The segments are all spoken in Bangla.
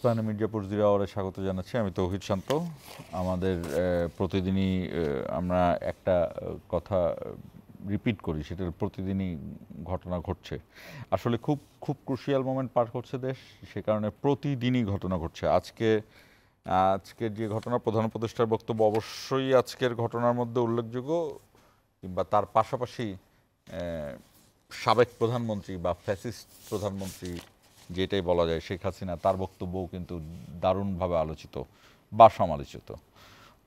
ইস্পাহানি মির্জাপুর জিরো আওয়ারে স্বাগত জানাচ্ছি। আমি তৌহিদ শান্ত। আমাদের প্রতিদিনই আমরা একটা কথা রিপিট করি, সেটার প্রতিদিনই ঘটনা ঘটছে। আসলে খুব খুব ক্রুশিয়াল মোমেন্ট পার করছে দেশ, সে কারণে প্রতিদিনই ঘটনা ঘটছে। আজকের যে ঘটনা, প্রধান উপদেষ্টার বক্তব্য অবশ্যই আজকের ঘটনার মধ্যে উল্লেখযোগ্য, কিংবা তার পাশাপাশি সাবেক প্রধানমন্ত্রী বা ফ্যাসিস্ট প্রধানমন্ত্রী যেটাই বলা যায়, শেখ হাসিনা, তার বক্তব্যও কিন্তু দারুণভাবে আলোচিত বা সমালোচিত।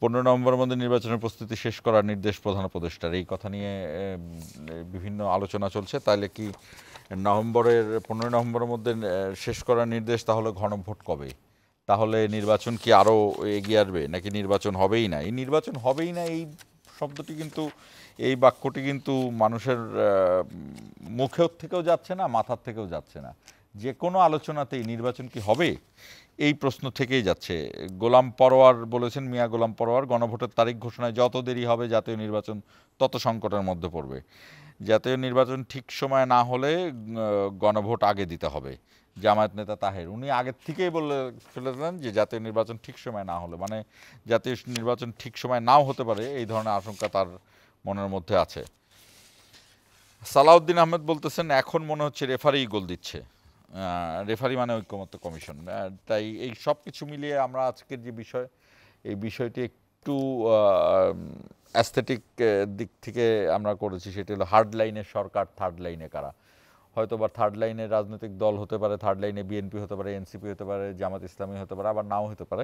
15 নভেম্বরের মধ্যে নির্বাচনের প্রস্তুতি শেষ করার নির্দেশ প্রধান উপদেষ্টার, এই কথা নিয়ে বিভিন্ন আলোচনা চলছে। তাহলে কি 15 নভেম্বরের মধ্যে শেষ করার নির্দেশ, তাহলে গণভোট কবে? তাহলে নির্বাচন কি আরও এগিয়ে আসবে, নাকি নির্বাচন হবেই না? এই নির্বাচন হবেই না এই শব্দটি কিন্তু, এই বাক্যটি কিন্তু মানুষের মুখের থেকেও যাচ্ছে না, মাথার থেকেও যাচ্ছে না। যে কোনো আলোচনাতেই নির্বাচন কি হবে, এই প্রশ্ন থেকেই যাচ্ছে। গোলাম পরোয়ার বলেছেন, মিয়া গোলাম পরোয়ার, গণভোটের তারিখ ঘোষণায় যত দেরি হবে জাতীয় নির্বাচন তত সংকটের মধ্যে পড়বে। জাতীয় নির্বাচন ঠিক সময় না হলে গণভোট আগে দিতে হবে। জামায়াত নেতা তাহের, উনি আগের থেকেই বলে ফেলেছেন যে জাতীয় নির্বাচন ঠিক সময় না হলে, মানে জাতীয় নির্বাচন ঠিক সময় নাও হতে পারে, এই ধরনের আশঙ্কা তার মনের মধ্যে আছে। সালাউদ্দিন আহমেদ বলতেছেন, এখন মনে হচ্ছে রেফারি গোল দিচ্ছে। রেফারি মানে ঐক্যমত্য কমিশন। তাই এই সব কিছু মিলিয়ে আমরা আজকের যে বিষয়, এই বিষয়টি একটু অ্যাস্থেটিক দিক থেকে আমরা করেছি। সেটি হলো হার্ড লাইনের সরকার, থার্ড লাইনে কারা। হয়তো বা থার্ড লাইনের রাজনৈতিক দল হতে পারে, থার্ড লাইনে বিএনপি হতে পারে, এনসিপি হতে পারে, জামাত ইসলামী হতে পারে, আবার নাও হতে পারে।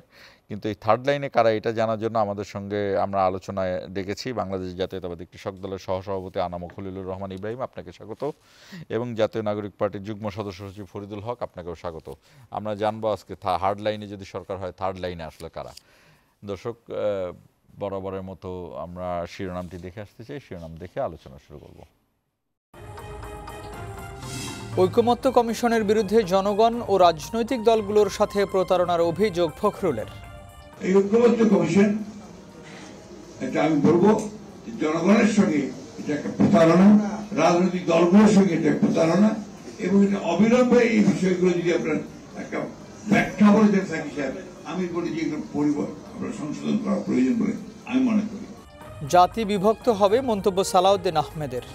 কিন্তু এই থার্ড লাইনে কারা, এটা জানার জন্য আমাদের সঙ্গে আমরা আলোচনায় ডেকেছি বাংলাদেশ জাতীয়তাবাদী কৃষক দলের সহসভাপতি আনাম খলিলুর রহমান ইব্রাহিম, আপনাকে স্বাগত, এবং জাতীয় নাগরিক পার্টির যুগ্ম সদস্য সচিব ফরিদুল হক, আপনাকেও স্বাগত। আমরা জানবো আজকে হার্ড লাইনে যদি সরকার হয়, থার্ড লাইনে আসলে কারা। দর্শক, বরাবরের মতো আমরা শিরোনামটি দেখে আসতে চাই, শিরোনাম দেখে আলোচনা শুরু করব। ঐকমত্য কমিশনের বিরুদ্ধে জনগণ ও রাজনৈতিক দলগুলোর সাথে প্রতারণার অভিযোগ ফখরুলের। এই ঐকমত্য কমিশন, এটা আমি বলবো জনগণের সঙ্গে এটা একটা প্রতারণা, রাজনৈতিক দলগুলোর সঙ্গে এটা প্রতারণা, এবং এটা অবিলম্বে এই বিষয়গুলো যদি আপনার একটা ব্যাখ্যা বলে দেন থাকি স্যার, আমি বলি যে আপনার সংশোধন করা প্রয়োজন বলে আমি মনে করি। জাতি বিভক্ত হবে মন্তব্য সালাউদ্দিন আহমেদের।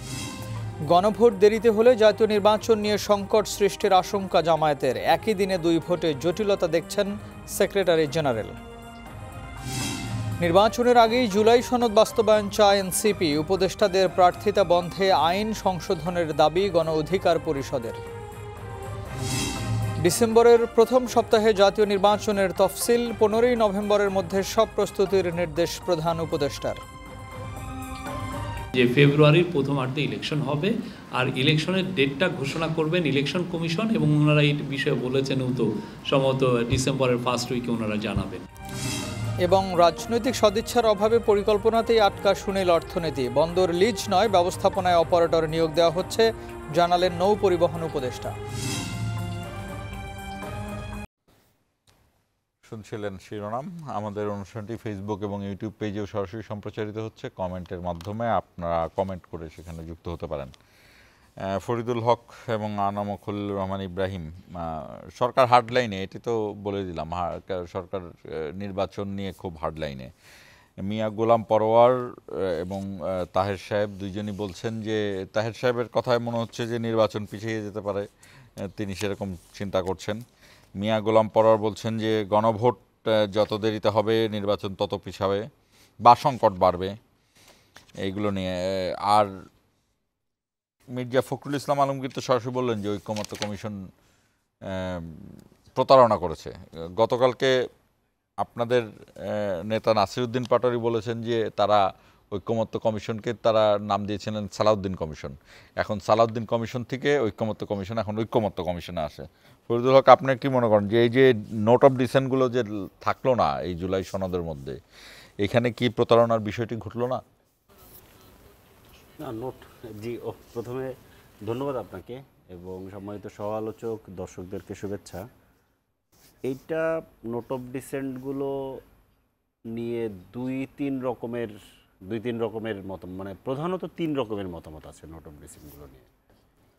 গণভোট দেরিতে হলে জাতীয় নির্বাচন নিয়ে সংকট সৃষ্টির আশঙ্কা জামায়াতের। একই দিনে 2 ভোটে জটিলতা দেখছেন সেক্রেটারি জেনারেল। নির্বাচনের আগেই জুলাই সনদ বাস্তবায়ন চায় এনসিপি। উপদেষ্টাদের প্রার্থিতা বন্ধে আইন সংশোধনের দাবি গণ অধিকার পরিষদের। ডিসেম্বরের প্রথম সপ্তাহে জাতীয় নির্বাচনের তফসিল। 15 নভেম্বরের মধ্যে সব প্রস্তুতির নির্দেশ প্রধান উপদেষ্টার। যে ফেব্রুয়ারির প্রথমার্ধে ইলেকশন হবে, আর ইলেকশনের ডেটটা ঘোষণা করবেন ইলেকশন কমিশন, এবং ওনারা এই বিষয়ে বলেছেন তো সম্ভবত ডিসেম্বরের ফার্স্ট উইকে ওনারা জানাবেন। এবং রাজনৈতিক সদিচ্ছার অভাবে পরিকল্পনাতেই আটকা সুনীল অর্থনীতি। বন্দর লিজ নয়, ব্যবস্থাপনায় অপারেটর নিয়োগ দেওয়া হচ্ছে, জানালেন নৌ পরিবহন উপদেষ্টা। শুনছিলেন শিরোনাম। আমাদের অনুষ্ঠানটি ফেসবুক এবং ইউটিউব পেজেও সরাসরি সম্প্রচারিত হচ্ছে। কমেন্টের মাধ্যমে আপনারা কমেন্ট করে সেখানে যুক্ত হতে পারেন। ফরিদুল হক এবং আনাম খলিলুর রহমান ইব্রাহিম, সরকার হার্ড লাইনে, এটি তো বলে দিলাম, সরকার নির্বাচন নিয়ে খুব হার্ড লাইনে। মিয়া গোলাম পরোয়ার এবং তাহের সাহেব দুইজনই বলছেন যে, তাহের সাহেবের কথায় মনে হচ্ছে যে নির্বাচন পিছিয়ে যেতে পারে, তিনি সেরকম চিন্তা করছেন। মিয়া গোলাম পরোয়ার বলছেন যে গণভোট যত দেরিতে হবে নির্বাচন তত পিছাবে বা সংকট বাড়বে, এইগুলো নিয়ে। আর মির্জা ফখরুল ইসলাম আলমগীর তো সরাসরি বললেন যে ঐকমত্য কমিশন প্রতারণা করেছে। গতকালকে আপনাদের নেতা নাসিরউদ্দিন পাটোয়ারি বলেছেন যে তারা ঐকমত্য কমিশনকে তারা নাম দিয়েছিলেন সালাউদ্দিন কমিশন। এখন সালাউদ্দিন কমিশন থেকে ঐকমত্য কমিশন, এখন ঐকমত্য কমিশনে আসে। ফরিদুল হক, আপনি কি মনে করেন যে এই যে নোট অফ ডিসেন্টগুলো যে থাকলো না এই জুলাই সনদের মধ্যে, এখানে কি প্রতারণার বিষয়টি ঘটলো না? না, নোট জি প্রথমে ধন্যবাদ আপনাকে এবং সম্মানিত সহ আলোচক দর্শকদেরকে শুভেচ্ছা। এইটা নোট অফ ডিসেন্টগুলো নিয়ে দুই তিন রকমের মত, মানে প্রধানত 3 রকমের মতামত আছে নোট অফ ডিসেন্টগুলো নিয়ে।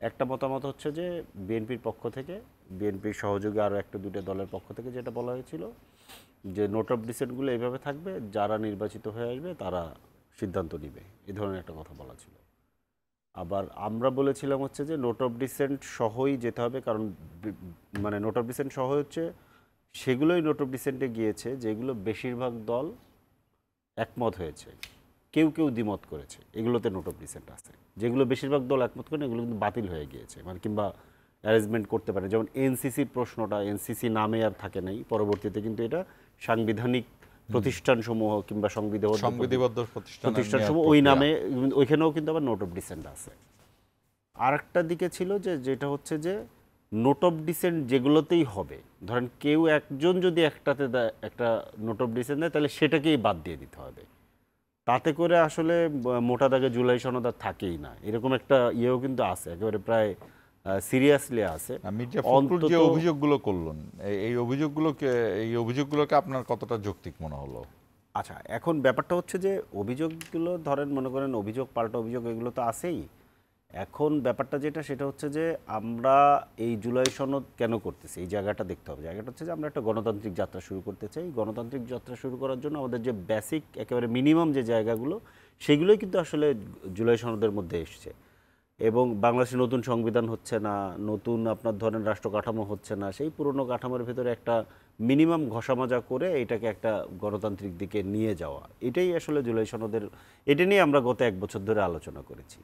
একটা মতামত হচ্ছে যে বিএনপির পক্ষ থেকে, বিএনপির সহযোগী আরও একটা দুটো দলের পক্ষ থেকে যেটা বলা হয়েছিল যে নোট অফ ডিসেন্টগুলো এইভাবে থাকবে, যারা নির্বাচিত হয়ে আসবে তারা সিদ্ধান্ত নেবে, এই ধরনের একটা কথা বলা ছিল। আবার আমরা বলেছিলাম হচ্ছে যে নোট অফ ডিসেন্ট সহই যেতে হবে, কারণ মানে নোট অফ ডিসেন্ট সহ হচ্ছে সেগুলোই নোট অফ ডিসেন্টে গিয়েছে যেগুলো বেশিরভাগ দল একমত হয়েছে, কেউ কেউ দ্বিমত করেছে, এগুলোতে নোট অফ ডিসেন্ট আছে। যেগুলো বেশিরভাগ দল একমত করে এগুলো কিন্তু বাতিল হয়ে গিয়েছে, মানে কিংবা অ্যারেঞ্জমেন্ট করতে পারে। যেমন এনসিসির প্রশ্নটা, এনসিসি নামে আর থাকে নাই, পরবর্তীতে কিন্তু এটা সাংবিধানিক প্রতিষ্ঠানসমূহ কিংবা সংবিধিবদ্ধ প্রতিষ্ঠানসমূহ ওই নামে, ওইখানেও কিন্তু আবার নোট অফ ডিসেন্ট আছে। আরেকটা দিকে ছিল যে যেটা হচ্ছে যে নোট অফ ডিসেন্ট যেগুলোতেই হবে, ধরেন কেউ একজন যদি একটাতে একটা নোট অফ ডিসেন্ট দেয় তাহলে সেটাকেই বাদ দিয়ে দিতে হবে। তাতে করে আসলে মোটা দাগে জুলাই সনদ আর থাকেই না, এরকম একটা ইয়েও কিন্তু আছে, একেবারে প্রায় সিরিয়াসলি আছে। মির্জা ফখরুল যে অভিযোগগুলো করলেন, এই অভিযোগগুলোকে আপনার কতটা যৌক্তিক মনে হলো? আচ্ছা, এখন ব্যাপারটা হচ্ছে যে অভিযোগগুলো ধরেন মনে করেন অভিযোগ পাল্টা অভিযোগ এগুলো তো আছেই। এখন ব্যাপারটা যেটা সেটা হচ্ছে যে আমরা এই জুলাই সনদ কেন করতেছি, এই জায়গাটা দেখতে হবে। জায়গাটা হচ্ছে যে আমরা একটা গণতান্ত্রিক যাত্রা শুরু করতে চাই। গণতান্ত্রিক যাত্রা শুরু করার জন্য আমাদের যে বেসিক একেবারে মিনিমাম যে জায়গাগুলো, সেগুলোই কিন্তু আসলে জুলাই সনদের মধ্যে এসছে। এবং বাংলাদেশের নতুন সংবিধান হচ্ছে না, নতুন আপনার ধরেন রাষ্ট্র কাঠামো হচ্ছে না, সেই পুরনো কাঠামোর ভেতরে একটা মিনিমাম ঘষামজা করে এটাকে একটা গণতান্ত্রিক দিকে নিয়ে যাওয়া, এটাই আসলে জুলাই সনদের, এটা নিয়ে আমরা গত 1 বছর ধরে আলোচনা করেছি।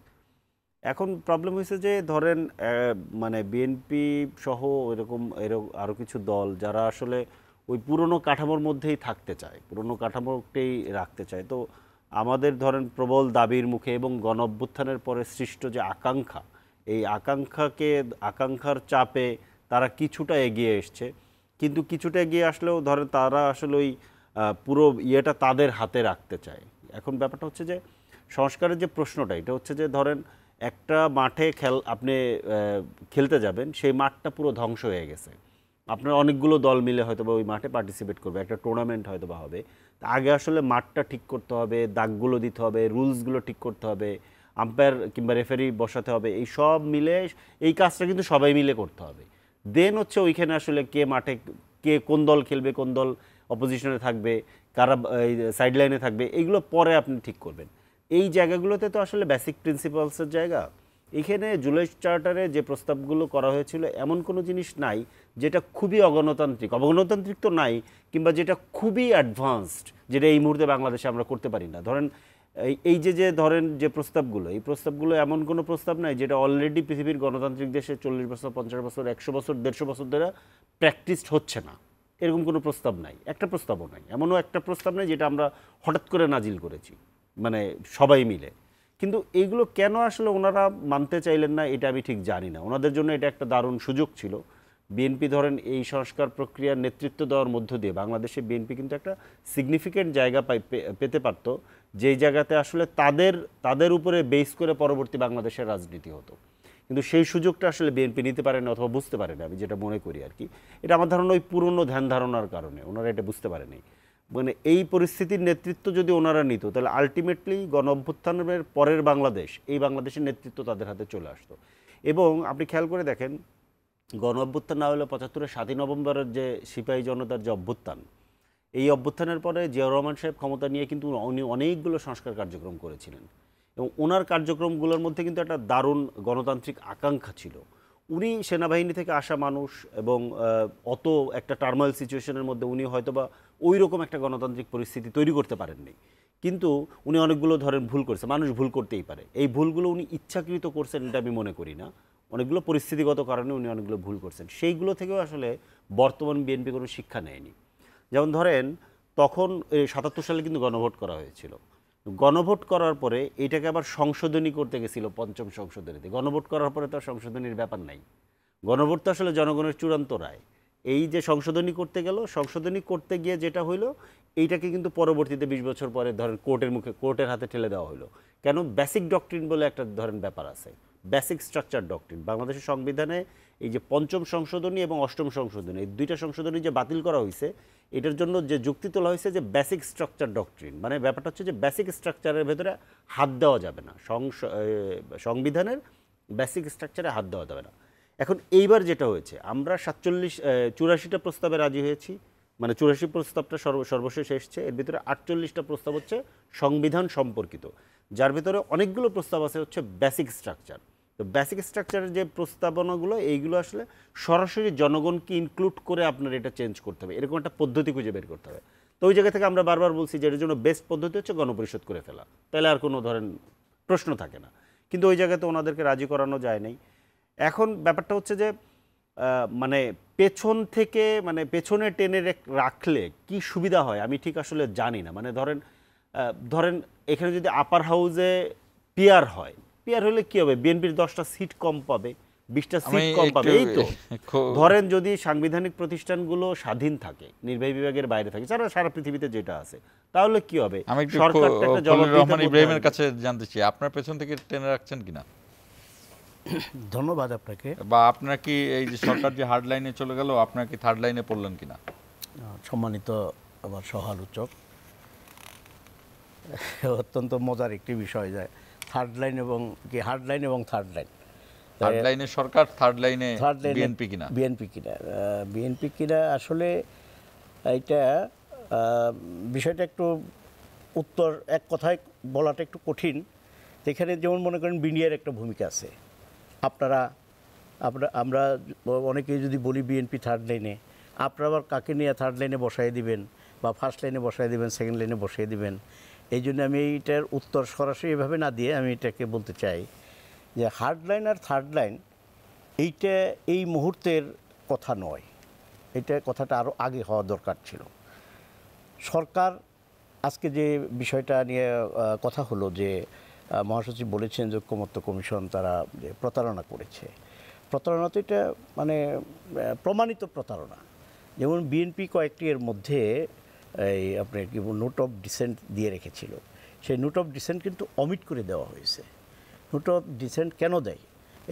এখন প্রবলেম হয়েছে যে ধরেন মানে বিএনপি সহ এরকম আরও কিছু দল যারা আসলে ওই পুরনো কাঠামোর মধ্যেই থাকতে চায়, পুরনো কাঠামোটাই রাখতে চায়। তো আমাদের ধরেন প্রবল দাবির মুখে এবং গণ অভ্যুত্থানের পরে সৃষ্ট যে আকাঙ্ক্ষা, এই আকাঙ্ক্ষার চাপে তারা কিছুটা এগিয়ে এসছে, কিন্তু কিছুটা এগিয়ে আসলেও ধরেন তারা আসলে ওই পুরো ইয়েটা তাদের হাতে রাখতে চায়। এখন ব্যাপারটা হচ্ছে যে সংস্কারের যে প্রশ্নটা, এটা হচ্ছে যে ধরেন একটা মাঠে আপনি খেলতে যাবেন, সেই মাঠটা পুরো ধ্বংস হয়ে গেছে, আপনার অনেকগুলো দল মিলে হয়তো বা ওই মাঠে পার্টিসিপেট করবে, একটা টুর্নামেন্ট হয়তো বা হবে। আগে আসলে মাঠটা ঠিক করতে হবে, দাগগুলো দিতে হবে, রুলসগুলো ঠিক করতে হবে, আম্পায়ার কিংবা রেফারি বসাতে হবে, এই সব মিলে এই কাজটা কিন্তু সবাই মিলে করতে হবে। দেন হচ্ছে ওইখানে আসলে কে মাঠে কে কোন দল খেলবে, কোন দল অপোজিশনে থাকবে, কারা সাইড লাইনে থাকবে, এইগুলো পরে আপনি ঠিক করবেন। এই জায়গাগুলোতে তো আসলে বেসিক প্রিন্সিপালসের জায়গা। এখানে জুলাই চার্টারে যে প্রস্তাবগুলো করা হয়েছিল এমন কোনো জিনিস নাই যেটা খুবই অগণতান্ত্রিক তো নাই, কিংবা যেটা খুবই অ্যাডভান্সড, যেটা এই মুহূর্তে বাংলাদেশে আমরা করতে পারি না। ধরেন এই যে ধরেন যে প্রস্তাবগুলো, এই প্রস্তাবগুলো এমন কোনো প্রস্তাব নাই যেটা অলরেডি পৃথিবীর গণতান্ত্রিক দেশে 40 বছর, 50 বছর, 100 বছর, 150 বছর ধরে প্র্যাকটিসড হচ্ছে না, এরকম কোনো প্রস্তাব নাই, একটা প্রস্তাবও নাই। এমনও একটা প্রস্তাব নেই যেটা আমরা হঠাৎ করে নাজিল করেছি, মানে সবাই মিলে। কিন্তু এইগুলো কেন আসলে ওনারা মানতে চাইলেন না, এটা আমি ঠিক জানি না। ওনাদের জন্য এটা একটা দারুণ সুযোগ ছিল। বিএনপি ধরেন এই সংস্কার প্রক্রিয়ার নেতৃত্ব দেওয়ার মধ্য দিয়ে বাংলাদেশে বিএনপি কিন্তু একটা সিগনিফিক্যান্ট জায়গা পেতে পারত, যেই জায়গাতে আসলে তাদের উপরে বেস করে পরবর্তী বাংলাদেশের রাজনীতি হতো। কিন্তু সেই সুযোগটা আসলে বিএনপি নিতে পারে না, অথবা বুঝতে পারে না, আমি যেটা মনে করি আর কি। এটা আমার ধারণা ওই পুরনো ধ্যান ধারণার কারণে ওনারা এটা বুঝতে পারেনি। মানে এই পরিস্থিতির নেতৃত্ব যদি ওনারা নিত তাহলে আলটিমেটলি গণ অভ্যুত্থানের পরের বাংলাদেশ, এই বাংলাদেশের নেতৃত্ব তাদের হাতে চলে আসতো। এবং আপনি খেয়াল করে দেখেন, গণ অভ্যুত্থান না হলে 75-এর 7ই নভেম্বরের যে সিপাহী জনতার যে অভ্যুত্থান, এই অভ্যুত্থানের পরে জিয়াউর রহমান সাহেব ক্ষমতা নিয়ে কিন্তু উনি অনেকগুলো সংস্কার কার্যক্রম করেছিলেন, এবং ওনার কার্যক্রমগুলোর মধ্যে কিন্তু একটা দারুণ গণতান্ত্রিক আকাঙ্ক্ষা ছিল। উনি সেনাবাহিনী থেকে আসা মানুষ, এবং অত একটা টার্মাল সিচুয়েশনের মধ্যে উনি হয়তোবা ওই রকম একটা গণতান্ত্রিক পরিস্থিতি তৈরি করতে পারেননি, কিন্তু উনি অনেকগুলো ধরেন ভুল করেছে। মানুষ ভুল করতেই পারে, এই ভুলগুলো উনি ইচ্ছাকৃত করছেন এটা আমি মনে করি না, অনেকগুলো পরিস্থিতিগত কারণে উনি অনেকগুলো ভুল করছেন। সেইগুলো থেকেও আসলে বর্তমান বিএনপি কোনো শিক্ষা নেয়নি। যেমন ধরেন তখন 77 সালে কিন্তু গণভোট করা হয়েছিল, গণভোট করার পরে এটাকে আবার সংশোধনী করতে গেছিল 5ম সংশোধনীতে। গণভোট করার পরে তো সংশোধনীর ব্যাপার নাই, গণভোট তো আসলে জনগণের চূড়ান্ত রায়। এই যে সংশোধনী করতে গেল, সংশোধনী করতে গিয়ে যেটা হইলো, এইটাকে কিন্তু পরবর্তীতে 20 বছর পরে ধরেন কোর্টের হাতে ঠেলে দেওয়া হলো। কেন? বেসিক ডক্ট্রিন বলে একটা ধরেন ব্যাপার আছে, বেসিক স্ট্রাকচার ডক্ট্রিন। বাংলাদেশের সংবিধানে এই যে 5ম সংশোধনী এবং 8ম সংশোধনী, এই দুইটা সংশোধনী যে বাতিল করা হয়েছে, এটার জন্য যে যুক্তি তোলা হয়েছে যে বেসিক স্ট্রাকচার ডক্ট্রিন, মানে ব্যাপারটা হচ্ছে যে বেসিক স্ট্রাকচারের ভেতরে হাত দেওয়া যাবে না, সংবিধানের বেসিক স্ট্রাকচারে হাত দেওয়া যাবে না। এখন এইবার যেটা হয়েছে, আমরা 84টা প্রস্তাবে রাজি হয়েছি, মানে 84 প্রস্তাবটা সর্বশেষ এসছে, এর ভিতরে 48টা প্রস্তাব হচ্ছে সংবিধান সম্পর্কিত, যার ভিতরে অনেকগুলো প্রস্তাব আছে হচ্ছে বেসিক স্ট্রাকচার। তো বেসিক স্ট্রাকচারের যে প্রস্তাবনাগুলো, এইগুলো আসলে সরাসরি জনগণকে ইনক্লুড করে আপনার এটা চেঞ্জ করতে হবে, এরকম একটা পদ্ধতি খুঁজে বের করতে হবে। তো ওই জায়গা থেকে আমরা বারবার বলছি যে এর জন্য বেস্ট পদ্ধতি হচ্ছে গণপরিষদ করে ফেলা, তাহলে আর কোনো ধরেন প্রশ্ন থাকে না। কিন্তু ওই জায়গাতে ওনাদেরকে রাজি করানো যায় নাই। এখন ব্যাপারটা হচ্ছে যে মানে পেছন থেকে, মানে পেছনে টেনে রাখলে কি সুবিধা হয় আমি ঠিক আসলে জানি না। মানে ধরেন এখানে যদি আপার হাউসে পিয়ার হয়, পিয়ার হলে কি হবে, বিএনপির 10টা সিট কম পাবে, 20টা সিট কম পাবে। এই তো ধরেন যদি সাংবিধানিক প্রতিষ্ঠানগুলো স্বাধীন থাকে, নির্বাহী বিভাগের বাইরে থাকে, সারা পৃথিবীতে যেটা আছে, তাহলে কি হবে? আমি একটু সরকারটা একটা রহমান ইব্রাহিমের কাছে জানতে চাই, আপনার পেছন থেকে টেনে রাখছেন কিনা? ধন্যবাদ আপনাকে। বা আপনার কি এই যে সরকার যে হার্ড লাইনে চলে গেল, আপনার কি থার্ড লাইনে পড়লেন কিনা? সম্মানিত আমার সহ-আলোচক, অত্যন্ত মজার একটি বিষয় যায় থার্ড লাইন এবং কি হার্ড লাইন এবং থার্ড লাইন। থার্ড লাইনে সরকার, থার্ড লাইনে বিএনপি কিনা? বিএনপি কিনা আসলে এইটা বিষয়টা একটু উত্তর এক কথায় বলাটা একটু কঠিন। এখানে যেমন মনে করেন বিডিআর একটা ভূমিকা আছে। আমরা অনেকেই যদি বলি বিএনপি থার্ড লাইনে, আপনারা আবার কাকে নিয়ে থার্ড লাইনে বসাই দিবেন বা ফার্স্ট লাইনে বসাই দিবেন, সেকেন্ড লাইনে বসাই দিবেন। এই জন্য আমি এইটার উত্তর সরাসরি এভাবে না দিয়ে আমি এটাকে বলতে চাই যে হার্ড লাইন আর থার্ড লাইন এইটা এই মুহূর্তের কথা নয়, এটা কথাটা আরও আগে হওয়া দরকার ছিল। সরকার আজকে যে বিষয়টা নিয়ে কথা হলো যে মহাসচিব বলেছেন যে ঐক্যমত্য কমিশন তারা প্রতারণা করেছে। প্রতারণা তো এটা মানে প্রমাণিত প্রতারণা। যেমন বিএনপি কয়েকটি এর মধ্যে এই আপনার কি নোট অফ ডিসেন্ট দিয়ে রেখেছিল, সেই নোট অফ ডিসেন্ট কিন্তু অমিট করে দেওয়া হয়েছে। নোট অফ ডিসেন্ট কেন দেয়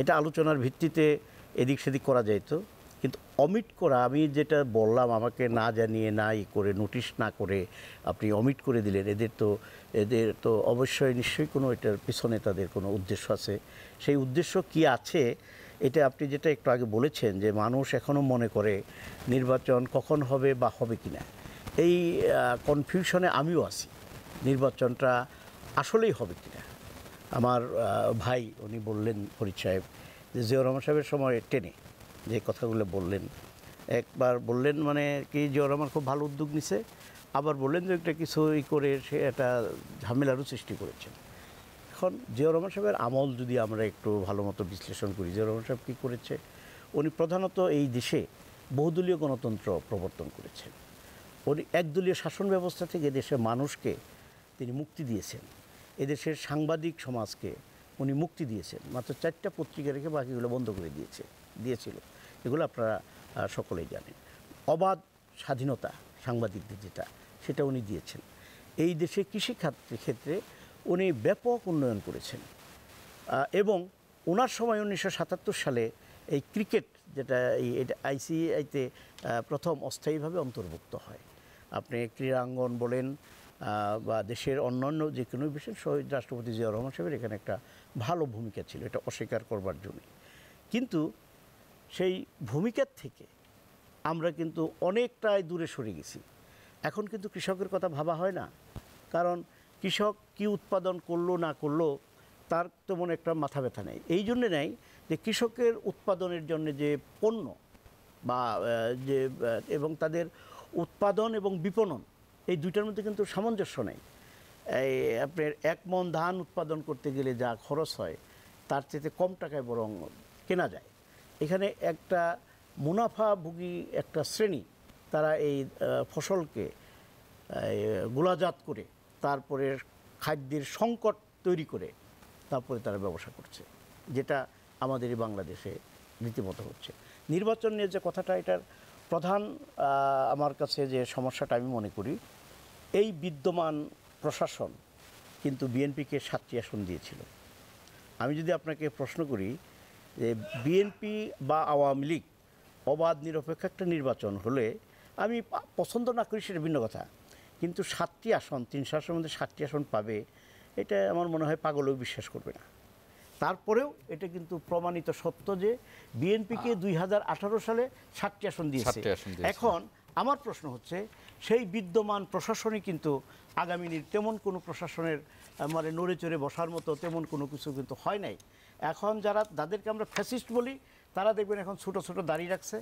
এটা আলোচনার ভিত্তিতে এদিক সেদিক করা যাইতো, কিন্তু অমিট করা, আমি যেটা বললাম আমাকে না জানিয়ে না করে নোটিশ না করে আপনি অমিট করে দিলেন, এদের তো অবশ্যই নিশ্চয়ই কোনো এটার পিছনে তাদের কোনো উদ্দেশ্য আছে। সেই উদ্দেশ্য কি আছে এটা আপনি যেটা একটু আগে বলেছেন যে মানুষ এখনও মনে করে নির্বাচন কখন হবে বা হবে কি না, এই কনফিউশনে আমিও আছি, নির্বাচনটা আসলেই হবে কি না। আমার ভাই উনি বললেন ফরিদ সাহেব যে জিয়াউর রহমান সাহেবের সময় টেনে যে কথাগুলো বললেন, একবার বললেন মানে কি জিয়াউর রহমান খুব ভালো উদ্যোগ নিছে, আবার বললেন যে একটা কিছু করে সে একটা ঝামেলারও সৃষ্টি করেছেন। এখন জিয়াউর রহমান সাহেবের আমল যদি আমরা একটু ভালো মতো বিশ্লেষণ করি, জিয়াউর রহমান সাহেব কী করেছে, উনি প্রধানত এই দেশে বহুদলীয় গণতন্ত্র প্রবর্তন করেছেন। উনি একদলীয় শাসন ব্যবস্থা থেকে দেশের মানুষকে তিনি মুক্তি দিয়েছেন, এদেশের সাংবাদিক সমাজকে উনি মুক্তি দিয়েছেন। মাত্র 4টা পত্রিকা রেখে বাকিগুলো বন্ধ করে দিয়েছিল, এগুলো আপনারা সকলেই জানেন। অবাধ স্বাধীনতা সাংবাদিকদের সেটা উনি দিয়েছেন। এই দেশে কৃষিখাতের ক্ষেত্রে উনি ব্যাপক উন্নয়ন করেছেন এবং ওনার সময় 1977 সালে এই ক্রিকেট যেটা এটা আইসিআইতে প্রথম অস্থায়ীভাবে অন্তর্ভুক্ত হয়। আপনি ক্রীড়াঙ্গন বলেন বা দেশের অন্যান্য যে কোনো বিষয়ে শহীদ রাষ্ট্রপতি জিয়াউর রহমান সাহেবের এখানে একটা ভালো ভূমিকা ছিল, এটা অস্বীকার করবার জন্য। কিন্তু সেই ভূমিকার থেকে আমরা কিন্তু অনেকটাই দূরে সরে গেছি। এখন কিন্তু কৃষকের কথা ভাবা হয় না, কারণ কৃষক কি উৎপাদন করলো না করলো তার তেমন একটা মাথা ব্যথা নেই। এই জন্যে নেই যে কৃষকের উৎপাদনের জন্য যে পণ্য বা যে এবং তাদের উৎপাদন এবং বিপণন এই দুইটার মধ্যে কিন্তু সামঞ্জস্য নেই। এই আপনার 1 মণ ধান উৎপাদন করতে গেলে যা খরচ হয় তার চেয়ে কম টাকায় বরং কেনা যায়। এখানে একটা মুনাফাভোগী একটা শ্রেণী তারা এই ফসলকে গোলাজাত করে তারপরে খাদ্যের সংকট তৈরি করে তারপরে তারা ব্যবসা করছে, যেটা আমাদের এই বাংলাদেশে রীতিমতো হচ্ছে। নির্বাচন নিয়ে যে কথাটা, এটার প্রধান আমার কাছে যে সমস্যাটা আমি মনে করি, এই বিদ্যমান প্রশাসন কিন্তু বিএনপিকে 7টি আসন দিয়েছিল। আমি যদি আপনাকে প্রশ্ন করি যে বিএনপি বা আওয়ামী লীগ অবাধ নিরপেক্ষ একটা নির্বাচন হলে, আমি পছন্দ না করি সেটা ভিন্ন কথা, কিন্তু 7টি আসন 300 আসনের মধ্যে 7টি আসন পাবে, এটা আমার মনে হয় পাগলেও বিশ্বাস করবে না। তারপরেও এটা কিন্তু প্রমাণিত সত্য যে বিএনপিকে 2018 সালে 7টি আসন দিয়েছে। 7টি আসন দিয়েছে। এখন আমার প্রশ্ন হচ্ছে সেই বিদ্যমান প্রশাসনই কিন্তু আগামী তেমন কোনো প্রশাসনের মানে নড়ে চড়ে বসার মতো তেমন কোনো কিছু কিন্তু হয় নাই। এখন যাদেরকে আমরা ফ্যাসিস্ট বলি তারা দেখবেন এখন ছোট ছোট দাড়ি রাখছে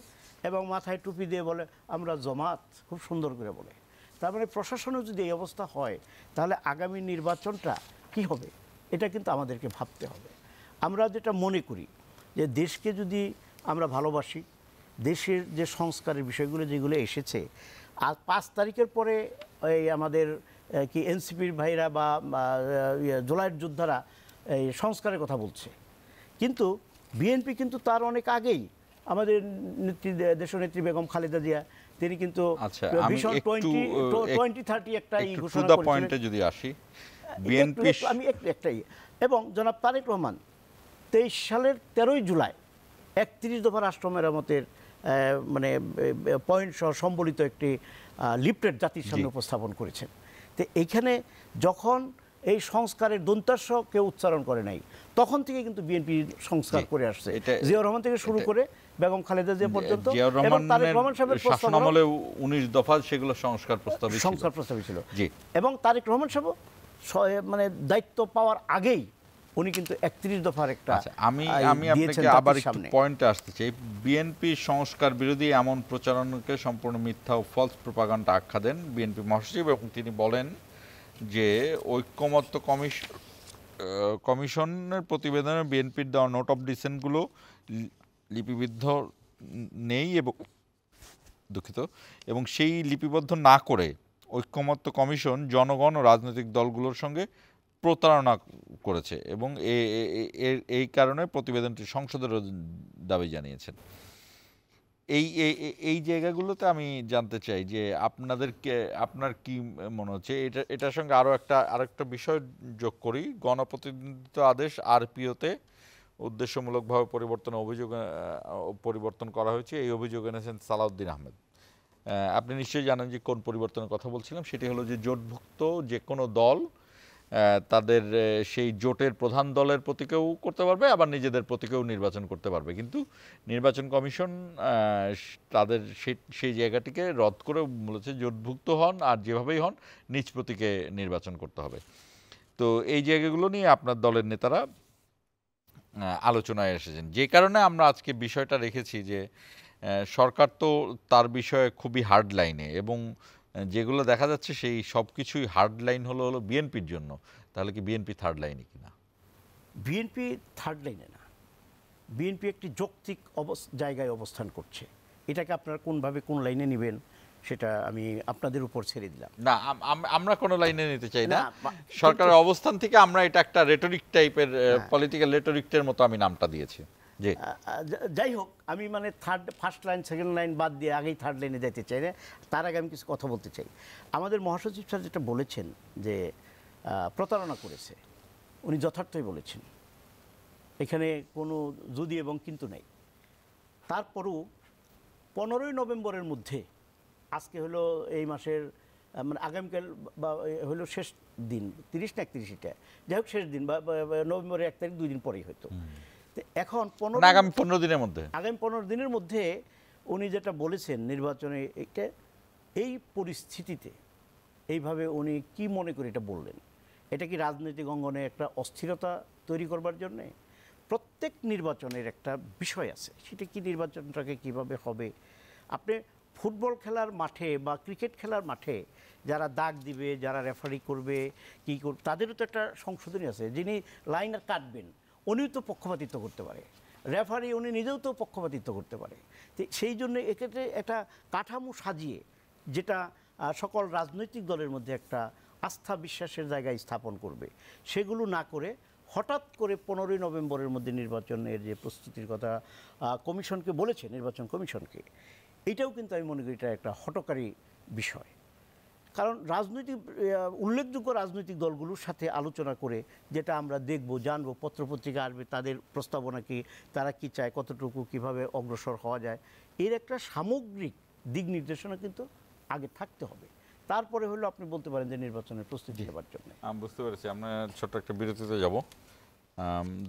এবং মাথায় টুপি দিয়ে বলে আমরা জমাত, খুব সুন্দর করে বলে। তার মানে প্রশাসনেও যদি এই অবস্থা হয় তাহলে আগামী নির্বাচনটা কি হবে এটা কিন্তু আমাদেরকে ভাবতে হবে। আমরা যেটা মনে করি যে দেশকে যদি আমরা ভালোবাসি, দেশের যে সংস্কারের বিষয়গুলো যেগুলো এসেছে, আর 5 তারিখের পরে এই আমাদের কি এনসিপির ভাইরা বা জুলাইয়ের যোদ্ধারা এই সংস্কারের কথা বলছে, কিন্তু বিএনপি কিন্তু তার অনেক আগেই আমাদের দেশনেত্রী বেগম খালেদা জিয়া তিনি কিন্তু ভিশন 2030 একটা ঘোষণা করেছিলেন। পয়েন্টে যদি আসি, বিএনপি আমি একটাই, এবং জনাব তারেক রহমান 23 সালের 13ই জুলাই 31 দফা রাষ্ট্র মেরামতের মানে পয়েন্ট সহ সম্বলিত একটি লিফলেট জাতির সামনে উপস্থাপন করেছেন। তো এইখানে যখন এই সংস্কারের দন্তাস্ব কেউ উচ্চারণ করে নাই, তখন থেকে কিন্তু বিএনপি সংস্কার করে আসছে, জিয়াউর রহমান থেকে শুরু করে বেগম খালেদা জিয়া পর্যন্ত। এবং তারেক রহমান সাহেবের শাসনামলে 19 দফা সেগুলো সংস্কার প্রস্তাবই ছিল। এবং তারেক রহমান সাহেব মানে দায়িত্ব পাওয়ার আগেই উনি কিন্তু 31 দফার একটা আমি আপনাকে আবার একটু পয়েন্টে আসতে চাই। বিএনপি সংস্কার বিরোধী এমন প্রচারণাকে সম্পূর্ণ মিথ্যা ও ফলস প্রোপাগান্ডা আখ্যা দেন বিএনপি মহাসচিব, এবং তিনি বলেন যে ঐক্যমত্য কমিশনের প্রতিবেদনে বিএনপির দেওয়া নোট অফ ডিসেন্টগুলো লিপিবদ্ধ নেই এবং সেই লিপিবদ্ধ না করে ঐক্যমত্য কমিশন জনগণ ও রাজনৈতিক দলগুলোর সঙ্গে প্রতারণা করেছে এবং এই কারণে প্রতিবেদনটি সংসদের দাবি জানিয়েছেন। এই জায়গাগুলোতে আমি জানতে চাই যে আপনার কি মনে হচ্ছে এটার সঙ্গে আরেকটা বিষয় যোগ করি। গণপ্রতিনিধিত্ব আদেশ আরপিওতে উদ্দেশ্যমূলকভাবে পরিবর্তন করা হয়েছে, এই অভিযোগ এনেছেন সালাউদ্দিন আহমেদ। আপনি নিশ্চয়ই জানেন যে কোন পরিবর্তনের কথা বলছিলাম। সেটি হলো যে জোটভুক্ত যে কোনো দল তাদের সেই জোটের প্রধান দলের প্রতীকেও করতে পারবে, আবার নিজেদের প্রতীকেও নির্বাচন করতে পারবে, কিন্তু নির্বাচন কমিশন তাদের সেই জায়গাটিকে রদ করে বলেছে জোটভুক্ত হন আর যেভাবেই হন নিজ প্রতীকে নির্বাচন করতে হবে। তো এই জায়গাগুলো নিয়ে আপনার দলের নেতারা আলোচনায় এসেছেন, যে কারণে আমরা আজকে বিষয়টা রেখেছি যে সরকার তো তার বিষয়ে খুবই হার্ড লাইনে, এবং যেগুলো দেখা যাচ্ছে সেই সব কিছুই হার্ড লাইন হলো বিএনপির জন্য। তাহলে কি বিএনপি থার্ড লাইনে কিনা? বিএনপি থার্ড লাইনে না, বিএনপি একটি যৌক্তিক জায়গায় অবস্থান করছে। এটাকে আপনারা কোনভাবে কোন লাইনে নেবেন সেটা আমি আপনাদের উপর ছেড়ে দিলাম। না, আমরা কোনো লাইনে নিতে চাই না। সরকারের অবস্থান থেকে আমরা এটা একটা রেটরিক টাইপের পলিটিক্যাল রেটরিকের মতো আমি নামটা দিয়েছি। যাই হোক, আমি মানে ফার্স্ট লাইন সেকেন্ড লাইন বাদ দিয়ে আগেই থার্ড লাইনে যেতে চাই না। তার আগে আমি কিছু কথা বলতে চাই। আমাদের মহাসচিব স্যার যেটা বলেছেন যে প্রতারণা করেছে, উনি যথার্থই বলেছেন, এখানে কোনো যদি এবং কিন্তু নেই। তারপরও 15ই নভেম্বরের মধ্যে, আজকে হলো এই মাসের মানে আগামীকাল বা হলো শেষ দিন, 30 না 31, এটা যাই হোক শেষ দিন বা নভেম্বরের 1 তারিখ, 2 দিন পরেই হয়তো। এখন আগামী 15 দিনের মধ্যে উনি যেটা বলেছেন নির্বাচনে, এই পরিস্থিতিতে এইভাবে উনি কি মনে করে এটা বললেন? এটা কি রাজনৈতিক অঙ্গনে একটা অস্থিরতা তৈরি করবার জন্যে? প্রত্যেক নির্বাচনের একটা বিষয় আছে, সেটা কি নির্বাচনটাকে কিভাবে হবে। আপনি ফুটবল খেলার মাঠে বা ক্রিকেট খেলার মাঠে যারা দাগ দিবে, যারা রেফারি করবে, কী করবে, তাদেরও তো একটা সংশোধনী আছে। যিনি লাইনার কাটবেন উনিও তো পক্ষপাতিত্ব করতে পারে, রেফারি উনি নিজেও তো পক্ষপাতিত্ব করতে পারে। তো সেই জন্য এক্ষেত্রে একটা কাঠামো সাজিয়ে যেটা সকল রাজনৈতিক দলের মধ্যে একটা আস্থা বিশ্বাসের জায়গায় স্থাপন করবে, সেগুলো না করে হঠাৎ করে 15ই নভেম্বরের মধ্যে নির্বাচনের যে প্রস্তুতির কথা কমিশনকে বলেছে, নির্বাচন কমিশনকে, এটাও কিন্তু আমি মনে করি এটা একটা হঠকারী বিষয়। কারণ রাজনৈতিক উল্লেখযোগ্য রাজনৈতিক দলগুলোর সাথে আলোচনা করে যেটা আমরা দেখব, জানবো, পত্রপত্রিকা আসবে, তাদের প্রস্তাবনা কি, তারা কি চায়, কতটুকু কিভাবে অগ্রসর হওয়া যায়, এর একটা সামগ্রিক দিক নির্দেশনা কিন্তু আগে থাকতে হবে। তারপরে হলো আপনি বলতে পারেন যে নির্বাচনের প্রস্তুতি নেবার জন্য। আমি বুঝতে পেরেছি। আমরা ছোট্ট একটা বিরতিতে যাব।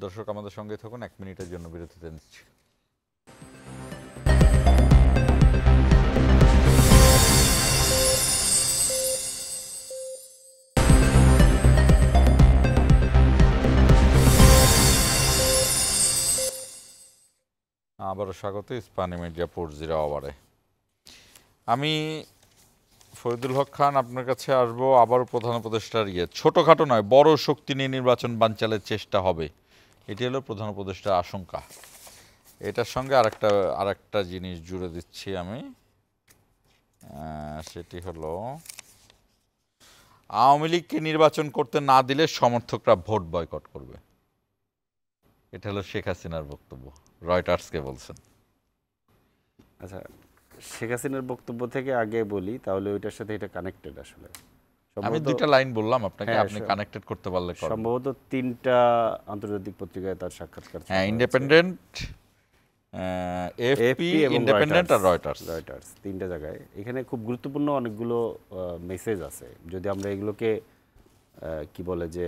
দর্শক আমাদের সঙ্গে থাকুন, 1 মিনিটের জন্য বিরতিতে নিচ্ছি। আবারও স্বাগত ইস্পানি মিডিয়া 4 আওয়ারে। আমি ফরিদুল হক খান আপনার কাছে আসবো আবারও প্রধান উপদেষ্টার ছোটখাটো নয় বড় শক্তি নিয়ে নির্বাচন বানচালের চেষ্টা হবে, এটি হলো প্রধান উপদেষ্টার আশঙ্কা। এটার সঙ্গে আরেকটা জিনিস জুড়ে দিচ্ছি আমি, সেটি হলো আওয়ামী লীগকে নির্বাচন করতে না দিলে সমর্থকরা ভোট বয়কট করবে। এটা হলো শেখ হাসিনার বক্তব্য, রয়টার্সকে বলছেন। আচ্ছা, শেখ হাসিনার বক্তব্য থেকে আগে বলি, তাহলে ওইটার সাথে এটা কানেক্টেড। আসলে আমি দুইটা লাইন বললাম আপনাকে, আপনি কানেক্টেড করতে পারলে করুন। সম্ভবত 3টা আন্তর্জাতিক পত্রিকায় তার সাক্ষাৎকার, হ্যাঁ, ইন্ডিপেন্ডেন্ট, এএফপি, ইন্ডিপেন্ডেন্ট আর রয়টার্স 3টা জায়গায়। এখানে খুব গুরুত্বপূর্ণ অনেকগুলো মেসেজ আছে। যদি আমরা এগুলোকে কি বলে যে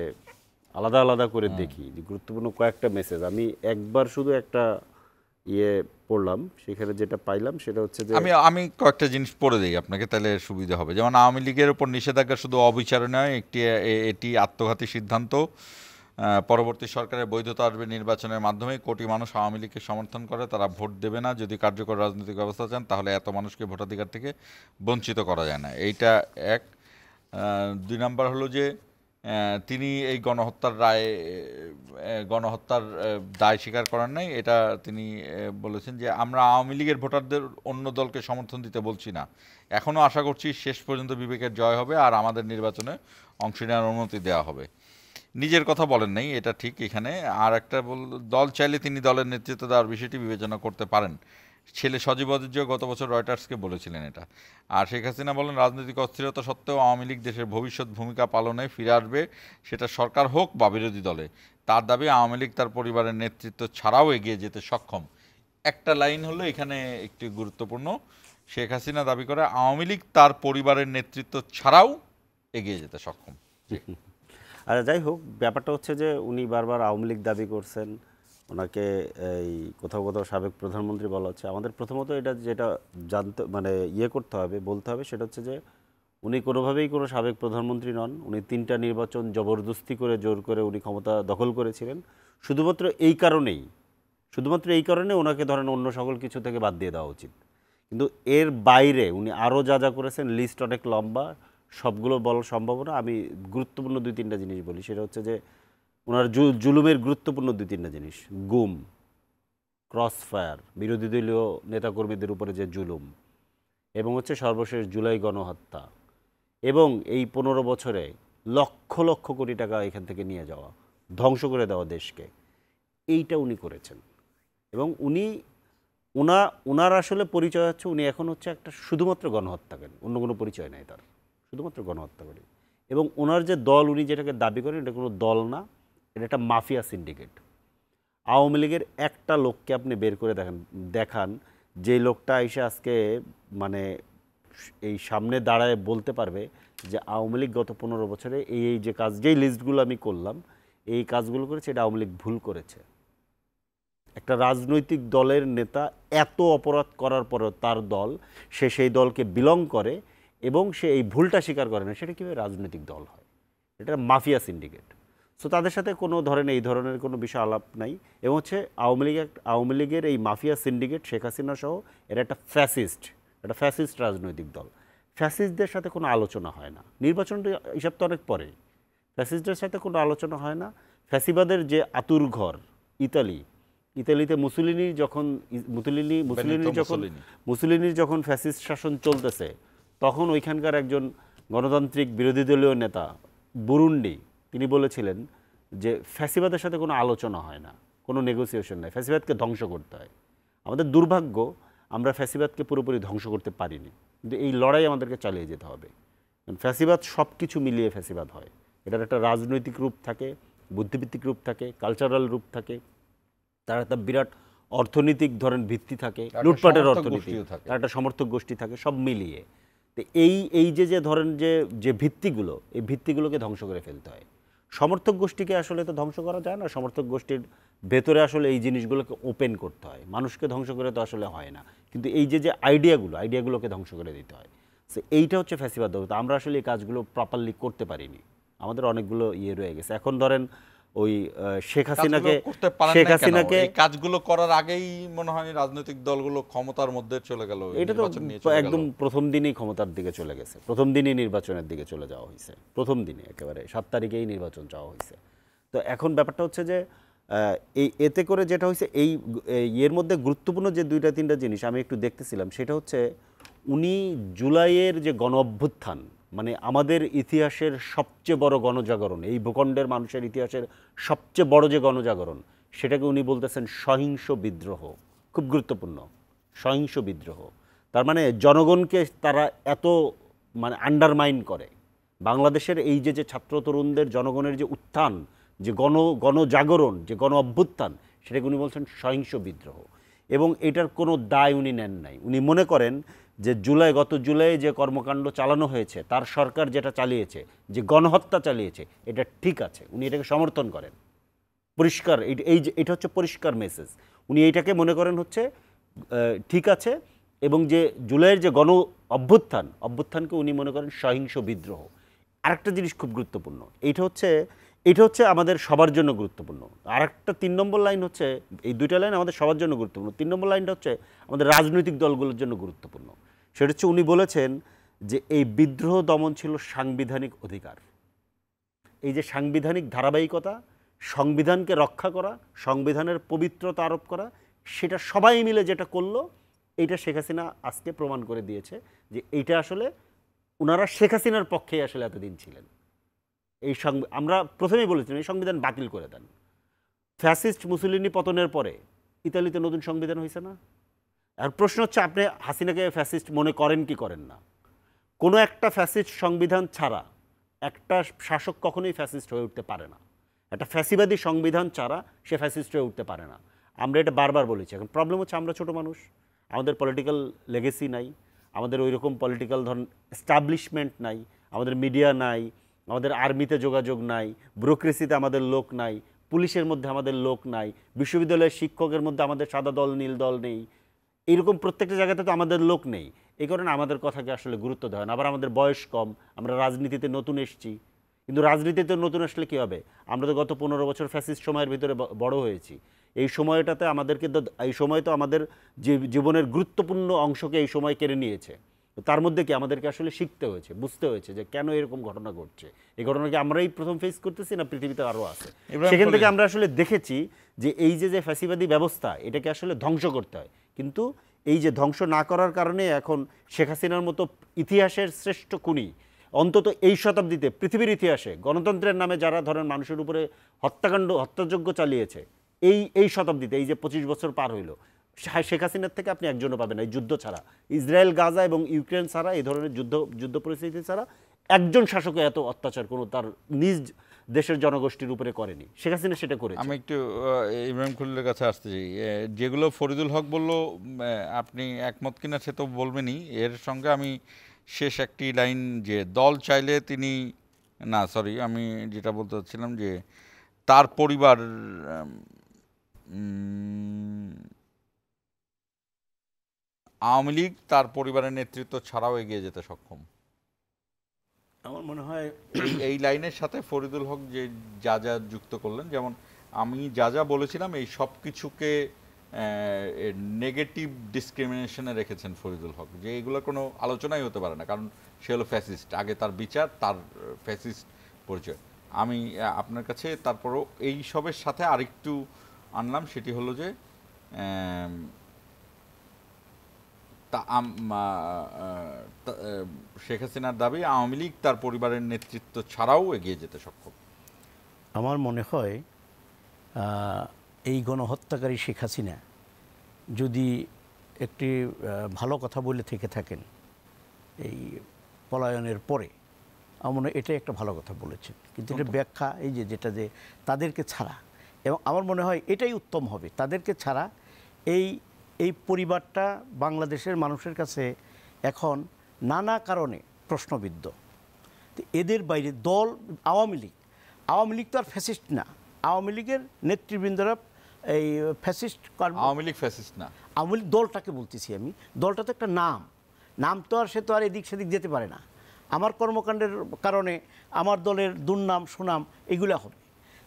আলাদা আলাদা করে দেখি, যে গুরুত্বপূর্ণ কয়েকটা মেসেজ, আমি একবার শুধু একটা পড়লাম, সেখানে যেটা পাইলাম সেটা হচ্ছে যে আমি কয়েকটা জিনিস পড়ে দিই আপনাকে, তাহলে সুবিধা হবে। যেমন আওয়ামী লীগের উপর নিষেধাজ্ঞা শুধু অবিচারণীয়, এটি আত্মঘাতী সিদ্ধান্ত। পরবর্তী সরকারের বৈধতা আসবে নির্বাচনের মাধ্যমে। কোটি মানুষ আওয়ামী লীগকে সমর্থন করে, তারা ভোট দেবে না। যদি কার্যকর রাজনৈতিক ব্যবস্থা চান তাহলে এত মানুষকে ভোটাধিকার থেকে বঞ্চিত করা যায় না। এইটা এক। 2 নাম্বার হলো যে তিনি এই গণহত্যার দায় স্বীকার করেন নাই। এটা তিনি বলেছেন যে আমরা আওয়ামী লীগের ভোটারদের অন্য দলকে সমর্থন দিতে বলছি না, এখনও আশা করছি শেষ পর্যন্ত বিবেকের জয় হবে আর আমাদের নির্বাচনে অংশ নেওয়ার অনুমতি দেওয়া হবে। নিজের কথা বলেন নাই, এটা ঠিক। এখানে আর একটা দল চাইলে তিনি দলের নেতৃত্ব দেওয়ার বিষয়টি বিবেচনা করতে পারেন। ছেলে সজীব অজিত গত বছর রয়টার্সকে বলেছিলেন এটা। আর শেখ হাসিনা বলেন রাজনৈতিক অস্থিরতা সত্ত্বেও আওয়ামী লীগ দেশের ভবিষ্যৎ ভূমিকা পালনে ফিরে আসবে, সেটা সরকার হোক বা বিরোধী দলে। তার দাবি আওয়ামী লীগ তার পরিবারের নেতৃত্ব ছাড়াও এগিয়ে যেতে সক্ষম। একটা লাইন হলো এখানে একটি গুরুত্বপূর্ণ, শেখ হাসিনা দাবি করে আওয়ামী লীগ তার পরিবারের নেতৃত্ব ছাড়াও এগিয়ে যেতে সক্ষম। আর যাই হোক, ব্যাপারটা হচ্ছে যে উনি বারবার আওয়ামী লীগ দাবি করছেন, ওনাকে এই কোথাও কোথাও সাবেক প্রধানমন্ত্রী বলা হচ্ছে। আমাদের প্রথমত এটা যেটা জানতে করতে হবে, বলতে হবে, সেটা হচ্ছে যে উনি কোনোভাবেই কোনো সাবেক প্রধানমন্ত্রী নন। উনি 3টা নির্বাচন জবরদস্তি করে, জোর করে উনি ক্ষমতা দখল করেছিলেন। শুধুমাত্র এই কারণে ওনাকে ধরেন অন্য সকল কিছু থেকে বাদ দিয়ে দেওয়া উচিত। কিন্তু এর বাইরে উনি আরও যা করেছেন, লিস্ট অনেক লম্বা, সবগুলো বলার সম্ভব না। আমি গুরুত্বপূর্ণ 2-3টা জিনিস বলি। সেটা হচ্ছে যে ওনার জুলুমের গুরুত্বপূর্ণ 2-3টা জিনিস: গুম, ক্রস ফায়ার, বিরোধী দলীয় নেতাকর্মীদের উপরে যে জুলুম, এবং হচ্ছে সর্বশেষ জুলাই গণহত্যা, এবং এই 15 বছরে লক্ষ লক্ষ কোটি টাকা এখান থেকে নিয়ে যাওয়া, ধ্বংস করে দেওয়া দেশকে, এইটা উনি করেছেন। এবং ওনার আসলে পরিচয় হচ্ছে উনি এখন হচ্ছে একটা শুধুমাত্র গণহত্যাকারী, অন্য কোনো পরিচয় নাই তার, শুধুমাত্র গণহত্যাকারী। এবং ওনার যে দল, উনি যেটাকে দাবি করেন, এটা কোনো দল না, এটা একটা মাফিয়া সিন্ডিকেট। আওয়ামী লীগের একটা লোককে আপনি বের করে দেখান যে লোকটা এসে আজকে এই সামনে দাঁড়ায় বলতে পারবে যে আওয়ামী লীগ গত 15 বছরে এই যে কাজ, যেই লিস্টগুলো আমি করলাম, এই কাজগুলো করেছে, এটা আওয়ামী লীগ ভুল করেছে। একটা রাজনৈতিক দলের নেতা এত অপরাধ করার পরও তার দল, সে সেই দলকে বিলং করে এবং সে এই ভুলটা স্বীকার করে না, সেটা কীভাবে রাজনৈতিক দল হয়? এটা মাফিয়া সিন্ডিকেট। সো তাদের সাথে কোনো এই ধরনের কোনো বিষয় আলাপ নাই। এবং হচ্ছে আওয়ামী লীগের এই মাফিয়া সিন্ডিকেট, শেখ হাসিনা সহ, এটা একটা ফ্যাসিস্ট রাজনৈতিক দল। ফ্যাসিস্টদের সাথে কোনো আলোচনা হয় না। নির্বাচনটা হিসাব তো অনেক পরে। ফ্যাসিস্টদের সাথে কোনো আলোচনা হয় না। ফ্যাসিবাদের যে আতুর ঘর ইতালিতে মুসোলিনির যখন ফ্যাসিস্ট শাসন চলতেছে, তখন ওইখানকার একজন গণতান্ত্রিক বিরোধী দলীয় নেতা বুরুন্ডি, তিনি বলেছিলেন যে ফ্যাসিবাদের সাথে কোনো আলোচনা হয় না, কোনো নেগোসিয়েশন নাই, ফ্যাসিবাদকে ধ্বংস করতে হয়। আমাদের দুর্ভাগ্য, আমরা ফ্যাসিবাদকে পুরোপুরি ধ্বংস করতে পারিনি, কিন্তু এই লড়াই আমাদেরকে চালিয়ে যেতে হবে। ফ্যাসিবাদ সব কিছু মিলিয়ে ফ্যাসিবাদ হয়। এটার একটা রাজনৈতিক রূপ থাকে, বুদ্ধিভিত্তিক রূপ থাকে, কালচারাল রূপ থাকে, তার একটা বিরাট অর্থনৈতিক ভিত্তি থাকে, লুটপাটের অর্থনীতি, তার একটা সমর্থক গোষ্ঠী থাকে, সব মিলিয়ে। তো এই যে ধরেন যে ভিত্তিগুলো, এই ভিত্তিগুলোকে ধ্বংস করে ফেলতে হয়। সমর্থক গোষ্ঠীকে আসলে তো ধ্বংস করা যায় না, সমর্থক গোষ্ঠীর ভেতরে আসলে এই জিনিসগুলোকে ওপেন করতে হয়, মানুষকে ধ্বংস করে তো আসলে হয় না, কিন্তু এই যে আইডিয়াগুলোকে ধ্বংস করে দিতে হয়। সো এইটা হচ্ছে ফ্যাসিবাদ ব্যবস্থা। আমরা আসলে এই কাজগুলো প্রপারলি করতে পারিনি, আমাদের অনেকগুলো রয়ে গেছে। এখন ধরেন ওই শেখ হাসিনাকে এই কাজগুলো করার আগেই মনে হয় রাজনৈতিক দলগুলো ক্ষমতার মধ্যে চলে গেল, এটা তো একদম প্রথম দিনই ক্ষমতার দিকে চলে গেছে, প্রথম দিনই নির্বাচনের দিকে চলে যাওয়া হয়েছে, প্রথম দিনে একেবারে 7 তারিখেই নির্বাচন চাওয়া হয়েছে। তো এখন ব্যাপারটা হচ্ছে যে এতে করে যেটা হয়েছে এর মধ্যে গুরুত্বপূর্ণ যে 2-3টা জিনিস আমি একটু দেখতেছিলাম, সেটা হচ্ছে উনি জুলাইয়ের যে গণ অভ্যুত্থান, মানে আমাদের ইতিহাসের সবচেয়ে বড় গণজাগরণ, এই ভূখণ্ডের মানুষের ইতিহাসের সবচেয়ে বড় যে গণজাগরণ, সেটাকে উনি বলতেছেন সহিংস বিদ্রোহ। খুব গুরুত্বপূর্ণ, সহিংস বিদ্রোহ। তার মানে জনগণকে তারা এত আন্ডারমাইন করে। বাংলাদেশের এই যে ছাত্র তরুণদের জনগণের যে উত্থান, যে গণজাগরণ, যে গণ অভ্যুত্থান, সেটাকে উনি বলছেন সহিংস বিদ্রোহ। এবং এটার কোনো দায় উনি নেন নাই। উনি মনে করেন যে গত জুলাই যে কর্মকাণ্ড চালানো হয়েছে, তার সরকার যেটা চালিয়েছে, যে গণহত্যা চালিয়েছে, এটা ঠিক আছে, উনি এটাকে সমর্থন করেন। পরিষ্কার, এটা হচ্ছে পরিষ্কার মেসেজ। উনি এইটাকে মনে করেন হচ্ছে ঠিক আছে, এবং যে জুলাইয়ের যে গণ অভ্যুত্থানকে উনি মনে করেন সহিংস বিদ্রোহ। আরেকটা জিনিস খুব গুরুত্বপূর্ণ, এটা হচ্ছে আমাদের সবার জন্য গুরুত্বপূর্ণ। আরেকটা 3 নম্বর লাইন হচ্ছে, এই 2টা লাইন আমাদের সবার জন্য গুরুত্বপূর্ণ। 3 নম্বর লাইনটা হচ্ছে আমাদের রাজনৈতিক দলগুলোর জন্য গুরুত্বপূর্ণ। সেটা হচ্ছে উনি বলেছেন যে এই বিদ্রোহ দমন ছিল সাংবিধানিক অধিকার। এই যে সাংবিধানিক ধারাবাহিকতা, সংবিধানকে রক্ষা করা, সংবিধানের পবিত্রতা আরোপ করা, সেটা সবাই মিলে যেটা করলো, এইটা শেখ হাসিনা আজকে প্রমাণ করে দিয়েছে যে এইটা আসলে ওনারা শেখ হাসিনার পক্ষেই আসলে এতদিন ছিলেন। আমরা প্রথমেই বলেছিলাম এই সংবিধান বাতিল করে দেন। ফ্যাসিস্ট মুসোলিনি পতনের পরে ইতালিতে নতুন সংবিধান হয়েছে না? আর প্রশ্ন হচ্ছে, আপনি হাসিনাকে ফ্যাসিস্ট মনে করেন কি করেন না? কোনো একটা ফ্যাসিস্ট সংবিধান ছাড়া একটা শাসক কখনোই ফ্যাসিস্ট হয়ে উঠতে পারে না। একটা ফ্যাসিবাদী সংবিধান ছাড়া সে ফ্যাসিস্ট হয়ে উঠতে পারে না। আমরা এটা বারবার বলেছি। এখন প্রবলেম হচ্ছে আমরা ছোট মানুষ, আমাদের পলিটিক্যাল লেগেসি নাই, আমাদের ওই রকম পলিটিক্যাল ধরুন এস্টাবলিশমেন্ট নাই, আমাদের মিডিয়া নাই, আমাদের আর্মিতে যোগাযোগ নাই, ব্যুরোক্রেসিতে আমাদের লোক নাই, পুলিশের মধ্যে আমাদের লোক নাই, বিশ্ববিদ্যালয়ের শিক্ষকের মধ্যে আমাদের সাদা দল নীল দল নেই, এইরকম প্রত্যেকটা জায়গাতে তো আমাদের লোক নেই। এই কারণে আমাদের কথাকে আসলে গুরুত্ব দেয় না। আবার আমাদের বয়স কম, আমরা রাজনীতিতে নতুন এসেছি। কিন্তু রাজনীতিতে নতুন আসলে কী হবে? আমরা তো গত 15 বছর ফ্যাসিস্ট সময়ের ভিতরে বড় হয়েছি। এই সময়টাতে এই সময় তো আমাদের জীবনের গুরুত্বপূর্ণ অংশকে এই সময় কেড়ে নিয়েছে। তার মধ্যে কি আমাদেরকে আসলে শিখতে হয়েছে, বুঝতে হয়েছে যে কেন এরকম ঘটনা ঘটছে। এই ঘটনাকে আমরাই প্রথম ফেস করতেছি না পৃথিবীতে আরও আছে? সেখান থেকে আমরা আসলে দেখেছি যে এই যে ফ্যাসিবাদী ব্যবস্থা, এটাকে আসলে ধ্বংস করতে হয়। কিন্তু এই যে ধ্বংস না করার কারণে এখন শেখ হাসিনার মতো ইতিহাসের শ্রেষ্ঠ খুনি, অন্তত এই শতাব্দীতে পৃথিবীর ইতিহাসে গণতন্ত্রের নামে যারা ধরেন মানুষের উপরে হত্যাযজ্ঞ চালিয়েছে, এই শতাব্দীতে, এই যে 25 বছর পার হইল, শেখ হাসিনার থেকে আপনি একজনও পাবেন না। এই যুদ্ধ ছাড়া, ইসরায়েল গাজা এবং ইউক্রেন ছাড়া, এই ধরনের যুদ্ধ পরিস্থিতি ছাড়া একজন শাসকে এত অত্যাচার কোনো তার নিজ দেশের জনগোষ্ঠীর উপরে করেনি। শেখ হাসিনা সেটা করেছে। আমি একটু ইব্রাহিম খলিলের কাছে আসতে চাই। যেগুলো ফরিদুল হক বলল, আপনি একমত কিনা সে তো বলবেনই। এর সঙ্গে আমি শেষ একটি লাইন, যে দল চাইলে তিনি আমি যেটা বলতে চাচ্ছিলাম যে তার পরিবার আওয়ামী লীগ তার পরিবারের নেতৃত্ব ছাড়াও এগিয়ে যেতে সক্ষম। আমার মনে হয় এই লাইনের সাথে ফরিদুল হক যে যা যুক্ত করলেন, যেমন আমি যা বলেছিলাম, এই সব কিছুকে নেগেটিভ ডিসক্রিমিনেশনে রেখেছেন ফরিদুল হক, যে এগুলোর কোনো আলোচনাই হতে পারে না, কারণ সে হলো ফ্যাসিস্ট। আগে তার বিচার, তার ফ্যাসিস্ট পরিচয়। আমি আপনার কাছে তারপরও এই সবের সাথে আরেকটু আনলাম, সেটি হলো যে শেখ হাসিনার দাবি আওয়ামী লীগ তার পরিবারের নেতৃত্ব ছাড়াও এগিয়ে যেতে সক্ষম। আমার মনে হয় এই গণহত্যাকারী শেখ হাসিনা যদি একটি ভালো কথা বলে থেকে থাকেন এই পলায়নের পরে, আমার মনে হয় এটাই একটা ভালো কথা বলেছেন। কিন্তু এটা ব্যাখ্যা এই যেটা যে তাদেরকে ছাড়া, এবং আমার মনে হয় এটাই উত্তম হবে, তাদেরকে ছাড়া এই পরিবারটা বাংলাদেশের মানুষের কাছে এখন নানা কারণে প্রশ্নবিদ্ধ। তো এদের বাইরে দল আওয়ামী লীগ তো আর ফ্যাসিস্ট না, আওয়ামী লীগের নেতৃবৃন্দরা এই ফ্যাসিস্ট আওয়ামী লীগ ফ্যাসিস্ট না, আওয়ামী লীগ দলটাকে বলতেছি আমি, দলটা তো একটা নাম তো আর সে তো আর এদিক সেদিক যেতে পারে না। আমার কর্মকাণ্ডের কারণে আমার দলের দুর্নাম সুনাম এগুলো হবে।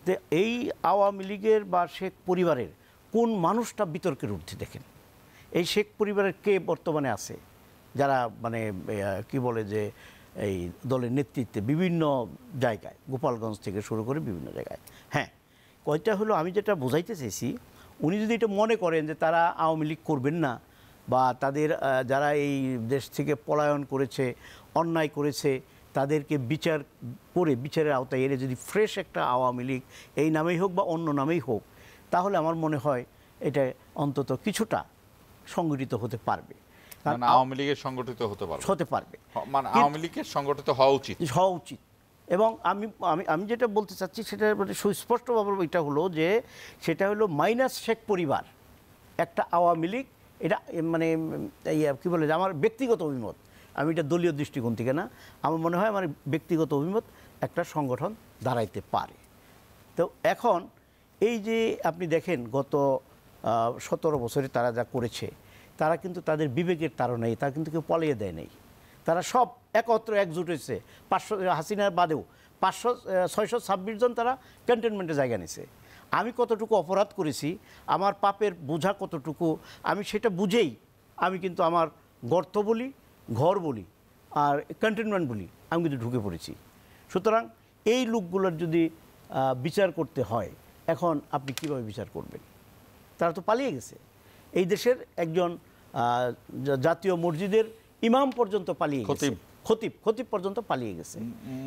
তো এই আওয়ামী লীগের বা শেখ পরিবারের কোন মানুষটা বিতর্কের ঊর্ধ্বে দেখেন? এই শেখ পরিবারের কে বর্তমানে আছে যারা মানে কি বলে যে এই দলের নেতৃত্বে বিভিন্ন জায়গায়, গোপালগঞ্জ থেকে শুরু করে বিভিন্ন জায়গায়। হ্যাঁ, কয়টা হলো আমি যেটা বোঝাইতে চাইছি, উনি যদি এটা মনে করেন যে তারা আওয়ামী লীগ করবেন না, বা তাদের যারা এই দেশ থেকে পলায়ন করেছে, অন্যায় করেছে, তাদেরকে বিচার করে বিচারের আওতায় এনে যদি ফ্রেশ একটা আওয়ামী লীগ এই নামেই হোক বা অন্য নামেই হোক, তাহলে আমার মনে হয় এটা অন্তত কিছুটা সংগঠিত হতে পারবে। মানে আওয়ামী লীগের সংগঠিত হতে পারবে, মানে আওয়ামী লীগের সংগঠিত হওয়া উচিত। এবং আমি আমি আমি যেটা বলতে চাচ্ছি সেটা মানে সুস্পষ্টভাবে এটা হলো যে সেটা হলো মাইনাস শেখ পরিবার একটা আওয়ামী লীগ, এটা মানে কী বলে যে আমার ব্যক্তিগত অভিমত, আমি এটা দলীয় দৃষ্টিকোণ থেকে না, আমার মনে হয় আমার ব্যক্তিগত অভিমত একটা সংগঠন দাঁড়াইতে পারে। তো এখন এই যে আপনি দেখেন গত 17 বছরে তারা যা করেছে, তারা কিন্তু তাদের বিবেকের তাড়নায়, তারা কিন্তু কেউ পলিয়ে দেয় নাই, তারা সব একজোট হয়েছে। 500 হাসিনার বাদেও 626 জন তারা ক্যান্টনমেন্টে জায়গা নিছে। আমি কতটুকু অপরাধ করেছি, আমার পাপের বোঝা কতটুকু, আমি সেটা বুঝেই আমি কিন্তু আমার গর্ত বলি, ঘর বলি আর ক্যান্টনমেন্ট বলি, আমি কিন্তু ঢুকে পড়েছি। সুতরাং এই লোকগুলোর যদি বিচার করতে হয়, এখন আপনি কিভাবে বিচার করবেন? তারা তো পালিয়ে গেছে। এই দেশের একজন জাতীয় মসজিদের ইমাম পর্যন্ত পালিয়ে গেছে, খতিব পর্যন্ত পালিয়ে গেছে,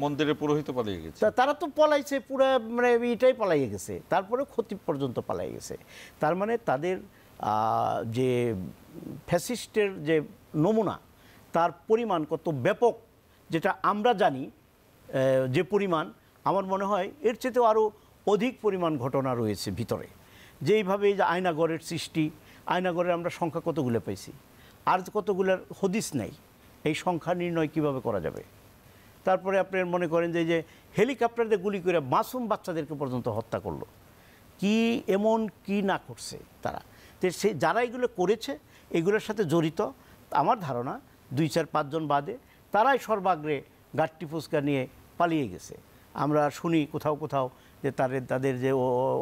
মন্দিরের পুরোহিত পালিয়ে গেছে, তারা তো পলাইছে, পুরো মানে এটাই পালিয়ে গেছে, তারপরে খতিব পর্যন্ত পালিয়ে গেছে। তার মানে তাদের যে ফ্যাসিস্টের যে নমুনা, তার পরিমাণ কত ব্যাপক যেটা আমরা জানি, যে পরিমাণ, আমার মনে হয় এর চেয়েতেও আরও অধিক পরিমাণ ঘটনা রয়েছে ভিতরে। যেইভাবে যে আয়নাগরের সৃষ্টি, আয়নাগরের আমরা সংখ্যা কতগুলো পাইছি, আর কতগুলোর হদিস নেই, এই সংখ্যা নির্ণয় কিভাবে করা যাবে? তারপরে আপনার মনে করেন যে হেলিকপ্টার দিয়ে গুলি করে মাসুম বাচ্চাদেরকে পর্যন্ত হত্যা করলো, কি এমন কি না করছে তারা। তো সে যারা এগুলো করেছে, এগুলোর সাথে জড়িত আমার ধারণা 2-4-5 জন বাদে তারাই সর্বাগ্রে গাট্টি ফুচকা নিয়ে পালিয়ে গেছে। আমরা শুনি কোথাও যে তাদের যে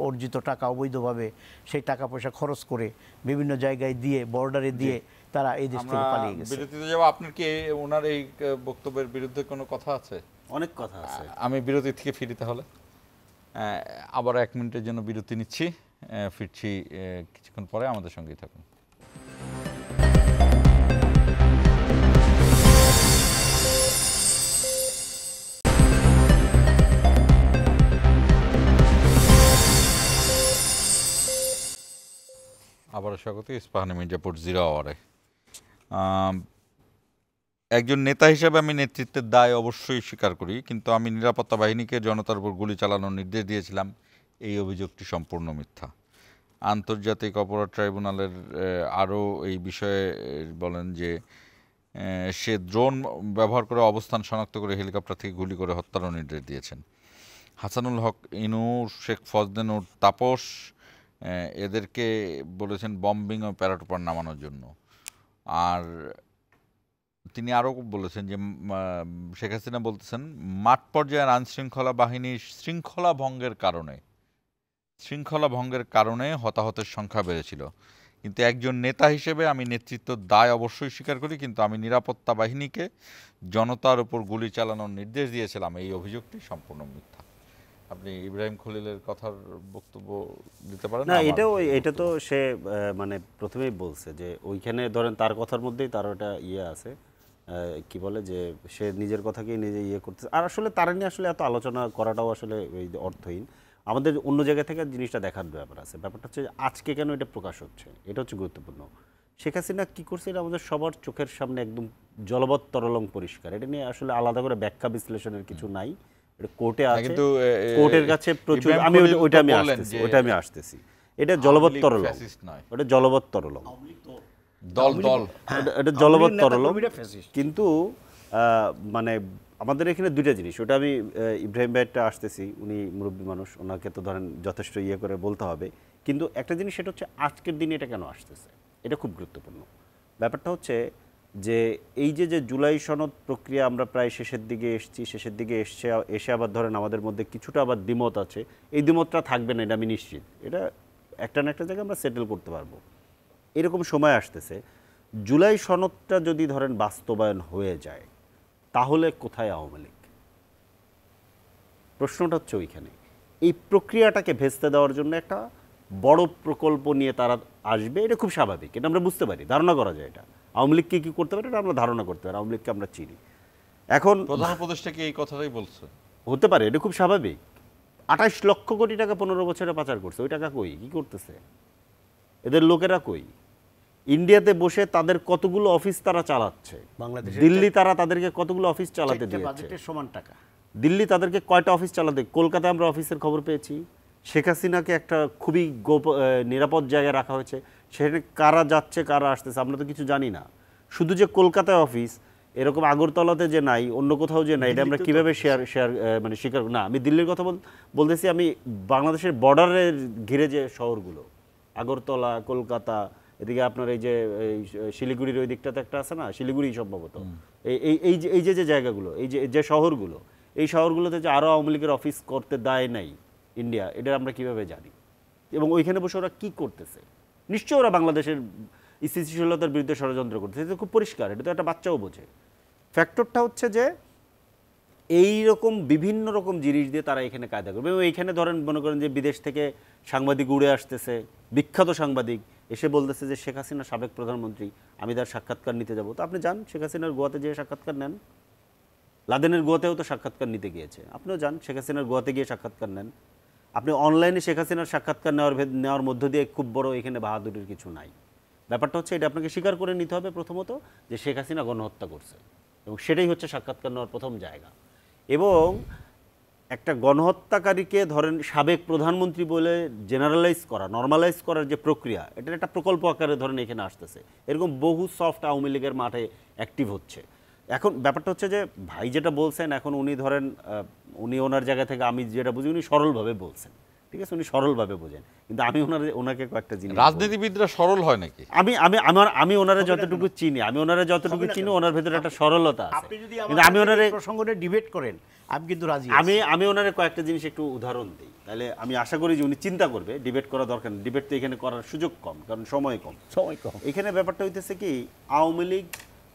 অর্জিত টাকা অবৈধভাবে সেই টাকা পয়সা খরচ করে বিভিন্ন জায়গায় দিয়ে, বর্ডারে দিয়ে তারা এই দেশ থেকে পালিয়ে গেছে। বিরতিতে যাব। আপনার কি ওনার এই বক্তব্যের বিরুদ্ধে কোনো কথা আছে? অনেক কথা আছে। আমি বিরতি থেকে ফিরি, তাহলে আবার 1 মিনিটের জন্য বিরতি নিচ্ছি, ফিরছি কিছুক্ষণ পরে, আমাদের সঙ্গেই থাকুন। আবারও স্বাগত ইস্পাহানি মির্জাপুর জিরো আওয়ারে। একজন নেতা হিসেবে আমি নেতৃত্বের দায় অবশ্যই স্বীকার করি, কিন্তু আমি নিরাপত্তা বাহিনীকে জনতার উপর গুলি চালানোর নির্দেশ দিয়েছিলাম, এই অভিযোগটি সম্পূর্ণ মিথ্যা। আন্তর্জাতিক অপরাধ ট্রাইব্যুনালের আরও এই বিষয়ে বলেন যে সে ড্রোন ব্যবহার করে অবস্থান শনাক্ত করে হেলিকপ্টার থেকে গুলি করে হত্যারও নির্দেশ দিয়েছেন। হাসানুল হক ইনু, শেখ ফজলেনুর তাপস, এদেরকে বলেছেন বম্বিং ও প্যারাটুপার নামানোর জন্য। আর তিনি আরও বলেছেন যে শেখ হাসিনা বলতেছেন মাঠ পর্যায়ের আইনশৃঙ্খলা বাহিনীর শৃঙ্খলা ভঙ্গের কারণে হতাহতের সংখ্যা বেড়েছিল। কিন্তু একজন নেতা হিসেবে আমি নেতৃত্বের দায় অবশ্যই স্বীকার করি, কিন্তু আমি নিরাপত্তা বাহিনীকে জনতার উপর গুলি চালানোর নির্দেশ দিয়েছিলাম, এই অভিযোগটি সম্পূর্ণ মিথ্যা। আপনি ইব্রাহিম খলিলের কথার বক্তব্য দিতে পারেন? না, এটা তো সে মানে প্রথমেই বলছে যে ওইখানে ধরেন তার কথার মধ্যেই তার ওটা আছে, কি বলে যে সে নিজের কথাকেই নিজে করতে। আর আসলে তারা নিয়ে আসলে এত আলোচনা করাটাও আসলে ওই অর্থহীন। আমাদের অন্য জায়গা থেকে জিনিসটা দেখার ব্যাপার আছে। ব্যাপারটা হচ্ছে আজকে কেন এটা প্রকাশ হচ্ছে, এটা হচ্ছে গুরুত্বপূর্ণ। শেখ হাসিনা কী করছে এটা আমাদের সবার চোখের সামনে একদম জলবৎ তরলং পরিষ্কার। এটা নিয়ে আসলে আলাদা করে ব্যাখ্যা বিশ্লেষণের কিছু নাই, এটা কোর্টে আছে, কোর্টের কাছে প্রচুর। আমি ওইটা আমি আসতেছি। এটা জলবৎ তরলং, ওটা জলবৎ তরলং, এটা জলবৎ তরলং। কিন্তু মানে আমাদের এখানে দুইটা জিনিস, ওটা আমি ইব্রাহিম ভাইটা আসতেছি, উনি মুরব্বী মানুষ, ওনাকে তো ধরেন যথেষ্ট ইয়ে করে বলতে হবে, কিন্তু একটা জিনিস সেটা হচ্ছে আজকের দিনে এটা কেন আসতেছে, এটা খুব গুরুত্বপূর্ণ। ব্যাপারটা হচ্ছে যে এই যে জুলাই সনদ প্রক্রিয়া আমরা প্রায় শেষের দিকে এসে আবার ধরেন আমাদের মধ্যে কিছুটা আবার দ্বিমত আছে, এই দ্বিমতটা থাকবে না এটা আমি নিশ্চিত, এটা একটা না একটা জায়গায় আমরা সেটেল করতে পারবো। এরকম সময় আসতেছে, জুলাই সনদটা যদি ধরেন বাস্তবায়ন হয়ে যায় তাহলে কোথায় আওয়ামী লীগ? প্রশ্নটা হচ্ছে ওইখানে। এই প্রক্রিয়াটাকে ভেস্তে দেওয়ার জন্য একটা বড় প্রকল্প নিয়ে তারা আসবে, এটা খুব স্বাভাবিক, এটা আমরা বুঝতে পারি, ধারণা করা যায়। এটা আওয়ামী লীগকে কী করতে পারে এটা আমরা ধারণা করতে পারি, আওয়ামী লীগকে আমরা চিনি। এখন প্রধান উপদেষ্টা কি এই কথাটাই বলছে? হতে পারে, এটা খুব স্বাভাবিক। 28 লক্ষ কোটি টাকা 15 বছরে পাচার করছে, ওই টাকা কই, কী করতেছে এদের লোকেরা? কই ইন্ডিয়াতে বসে তাদের কতগুলো অফিস তারা চালাচ্ছে, বাংলাদেশে দিল্লি তারা তাদেরকে কতগুলো অফিস চালাতে দিয়েছে, বাজেটের সমান টাকা। দিল্লি তাদেরকে কয়টা অফিস চালাতে, কলকাতায় আমরা অফিসের খবর পেয়েছি, শেখ হাসিনাকে একটা খুবই নিরাপদ জায়গায় রাখা হয়েছে, সেখানে কারা যাচ্ছে কারা আসতেছে আমরা তো কিছু জানি না। শুধু যে কলকাতায় অফিস, এরকম আগরতলাতে যে নাই, অন্য কোথাও যে নাই, এটা আমরা কীভাবে মানে স্বীকার না। আমি দিল্লির কথা বলতেছি, আমি বাংলাদেশের বর্ডারের ঘিরে যে শহরগুলো, আগরতলা, কলকাতা, এদিকে আপনার এই যে শিলিগুড়ির ওই দিকটাতে একটা আছে না, শিলিগুড়ি সম্ভবত, এই যে জায়গাগুলো, এই যে শহরগুলো, এই শহরগুলোতে যে আরও আওয়ামী লীগের অফিস করতে দেয় নাই ইন্ডিয়া, এটা আমরা কিভাবে জানি? এবং ওইখানে বসে ওরা কী করতেছে? নিশ্চয়ই ওরা বাংলাদেশের স্থিতিশীলতার বিরুদ্ধে ষড়যন্ত্র করতেছে, এটা খুব পরিষ্কার, এটা তো একটা বাচ্চাও বোঝে। ফ্যাক্টরটা হচ্ছে যে এই রকম বিভিন্ন রকম জিনিস দিয়ে তারা এখানে কায়দা করবে। এবং এইখানে ধরেন মনে করেন যে বিদেশ থেকে সাংবাদিক উড়ে আসতেছে, বিখ্যাত সাংবাদিক এসে বলতেছে যে শেখ হাসিনা সাবেক প্রধানমন্ত্রী, আমি তার সাক্ষাৎকার নিতে যাব। তো আপনি যান, শেখ হাসিনার গোয়াতে যেয়ে সাক্ষাৎকার নেন, লাদেনের গোয়াতেও তো সাক্ষাৎকার নিতে গিয়েছে, আপনিও যান শেখ হাসিনার গোয়াতে গিয়ে সাক্ষাৎকার নেন। আপনি অনলাইনে শেখ হাসিনার সাক্ষাৎকার নেওয়ার মধ্য দিয়ে খুব বড় এখানে বাহাদুরির কিছু নাই। ব্যাপারটা হচ্ছে এটা আপনাকে স্বীকার করে নিতে হবে প্রথমত যে শেখ হাসিনা গণহত্যা করছে, এবং সেটাই হচ্ছে সাক্ষাৎকার নেওয়ার প্রথম জায়গা। এবং একটা গণহত্যাকারীকে ধরেন সাবেক প্রধানমন্ত্রী বলে জেনারেলাইজ করা, নর্মালাইজ করার যে প্রক্রিয়া, এটার একটা প্রকল্প আকারে ধরেন এখানে আসতেছে। এরকম বহু সফট আওয়ামী লীগের মাঠে অ্যাক্টিভ হচ্ছে। এখন ব্যাপারটা হচ্ছে যে ভাই যেটা বলছেন, এখন উনি ধরেন উনি ওনার জায়গা থেকে আমি যেটা বুঝি উনি সরলভাবে বলছেন, ঠিক আছে, উনি সরলভাবে বোঝেন, কিন্তু আমি ওনাকে কয়েকটা জিনিস, রাজনীতিবিদরা সরল হয় নাকি? আমি ওনারা যতটুকু চিনি, ওনার ভেতরে একটা সরলতা আছে। আপনি যদি কিন্তু আমি ওনারে প্রসঙ্গে ডিবেট করেন, আমি কিন্তু রাজি। আমি ওনারে কয়েকটা জিনিস একটু উদাহরণ দিই, তাহলে আমি আশা করি যে উনি চিন্তা করবে। ডিবেট করা দরকার নেই, ডিবেট তো এখানে করার সুযোগ কম, কারণ সময় কম। এখানে ব্যাপারটা হইতেছে কি, আওয়ামী লীগ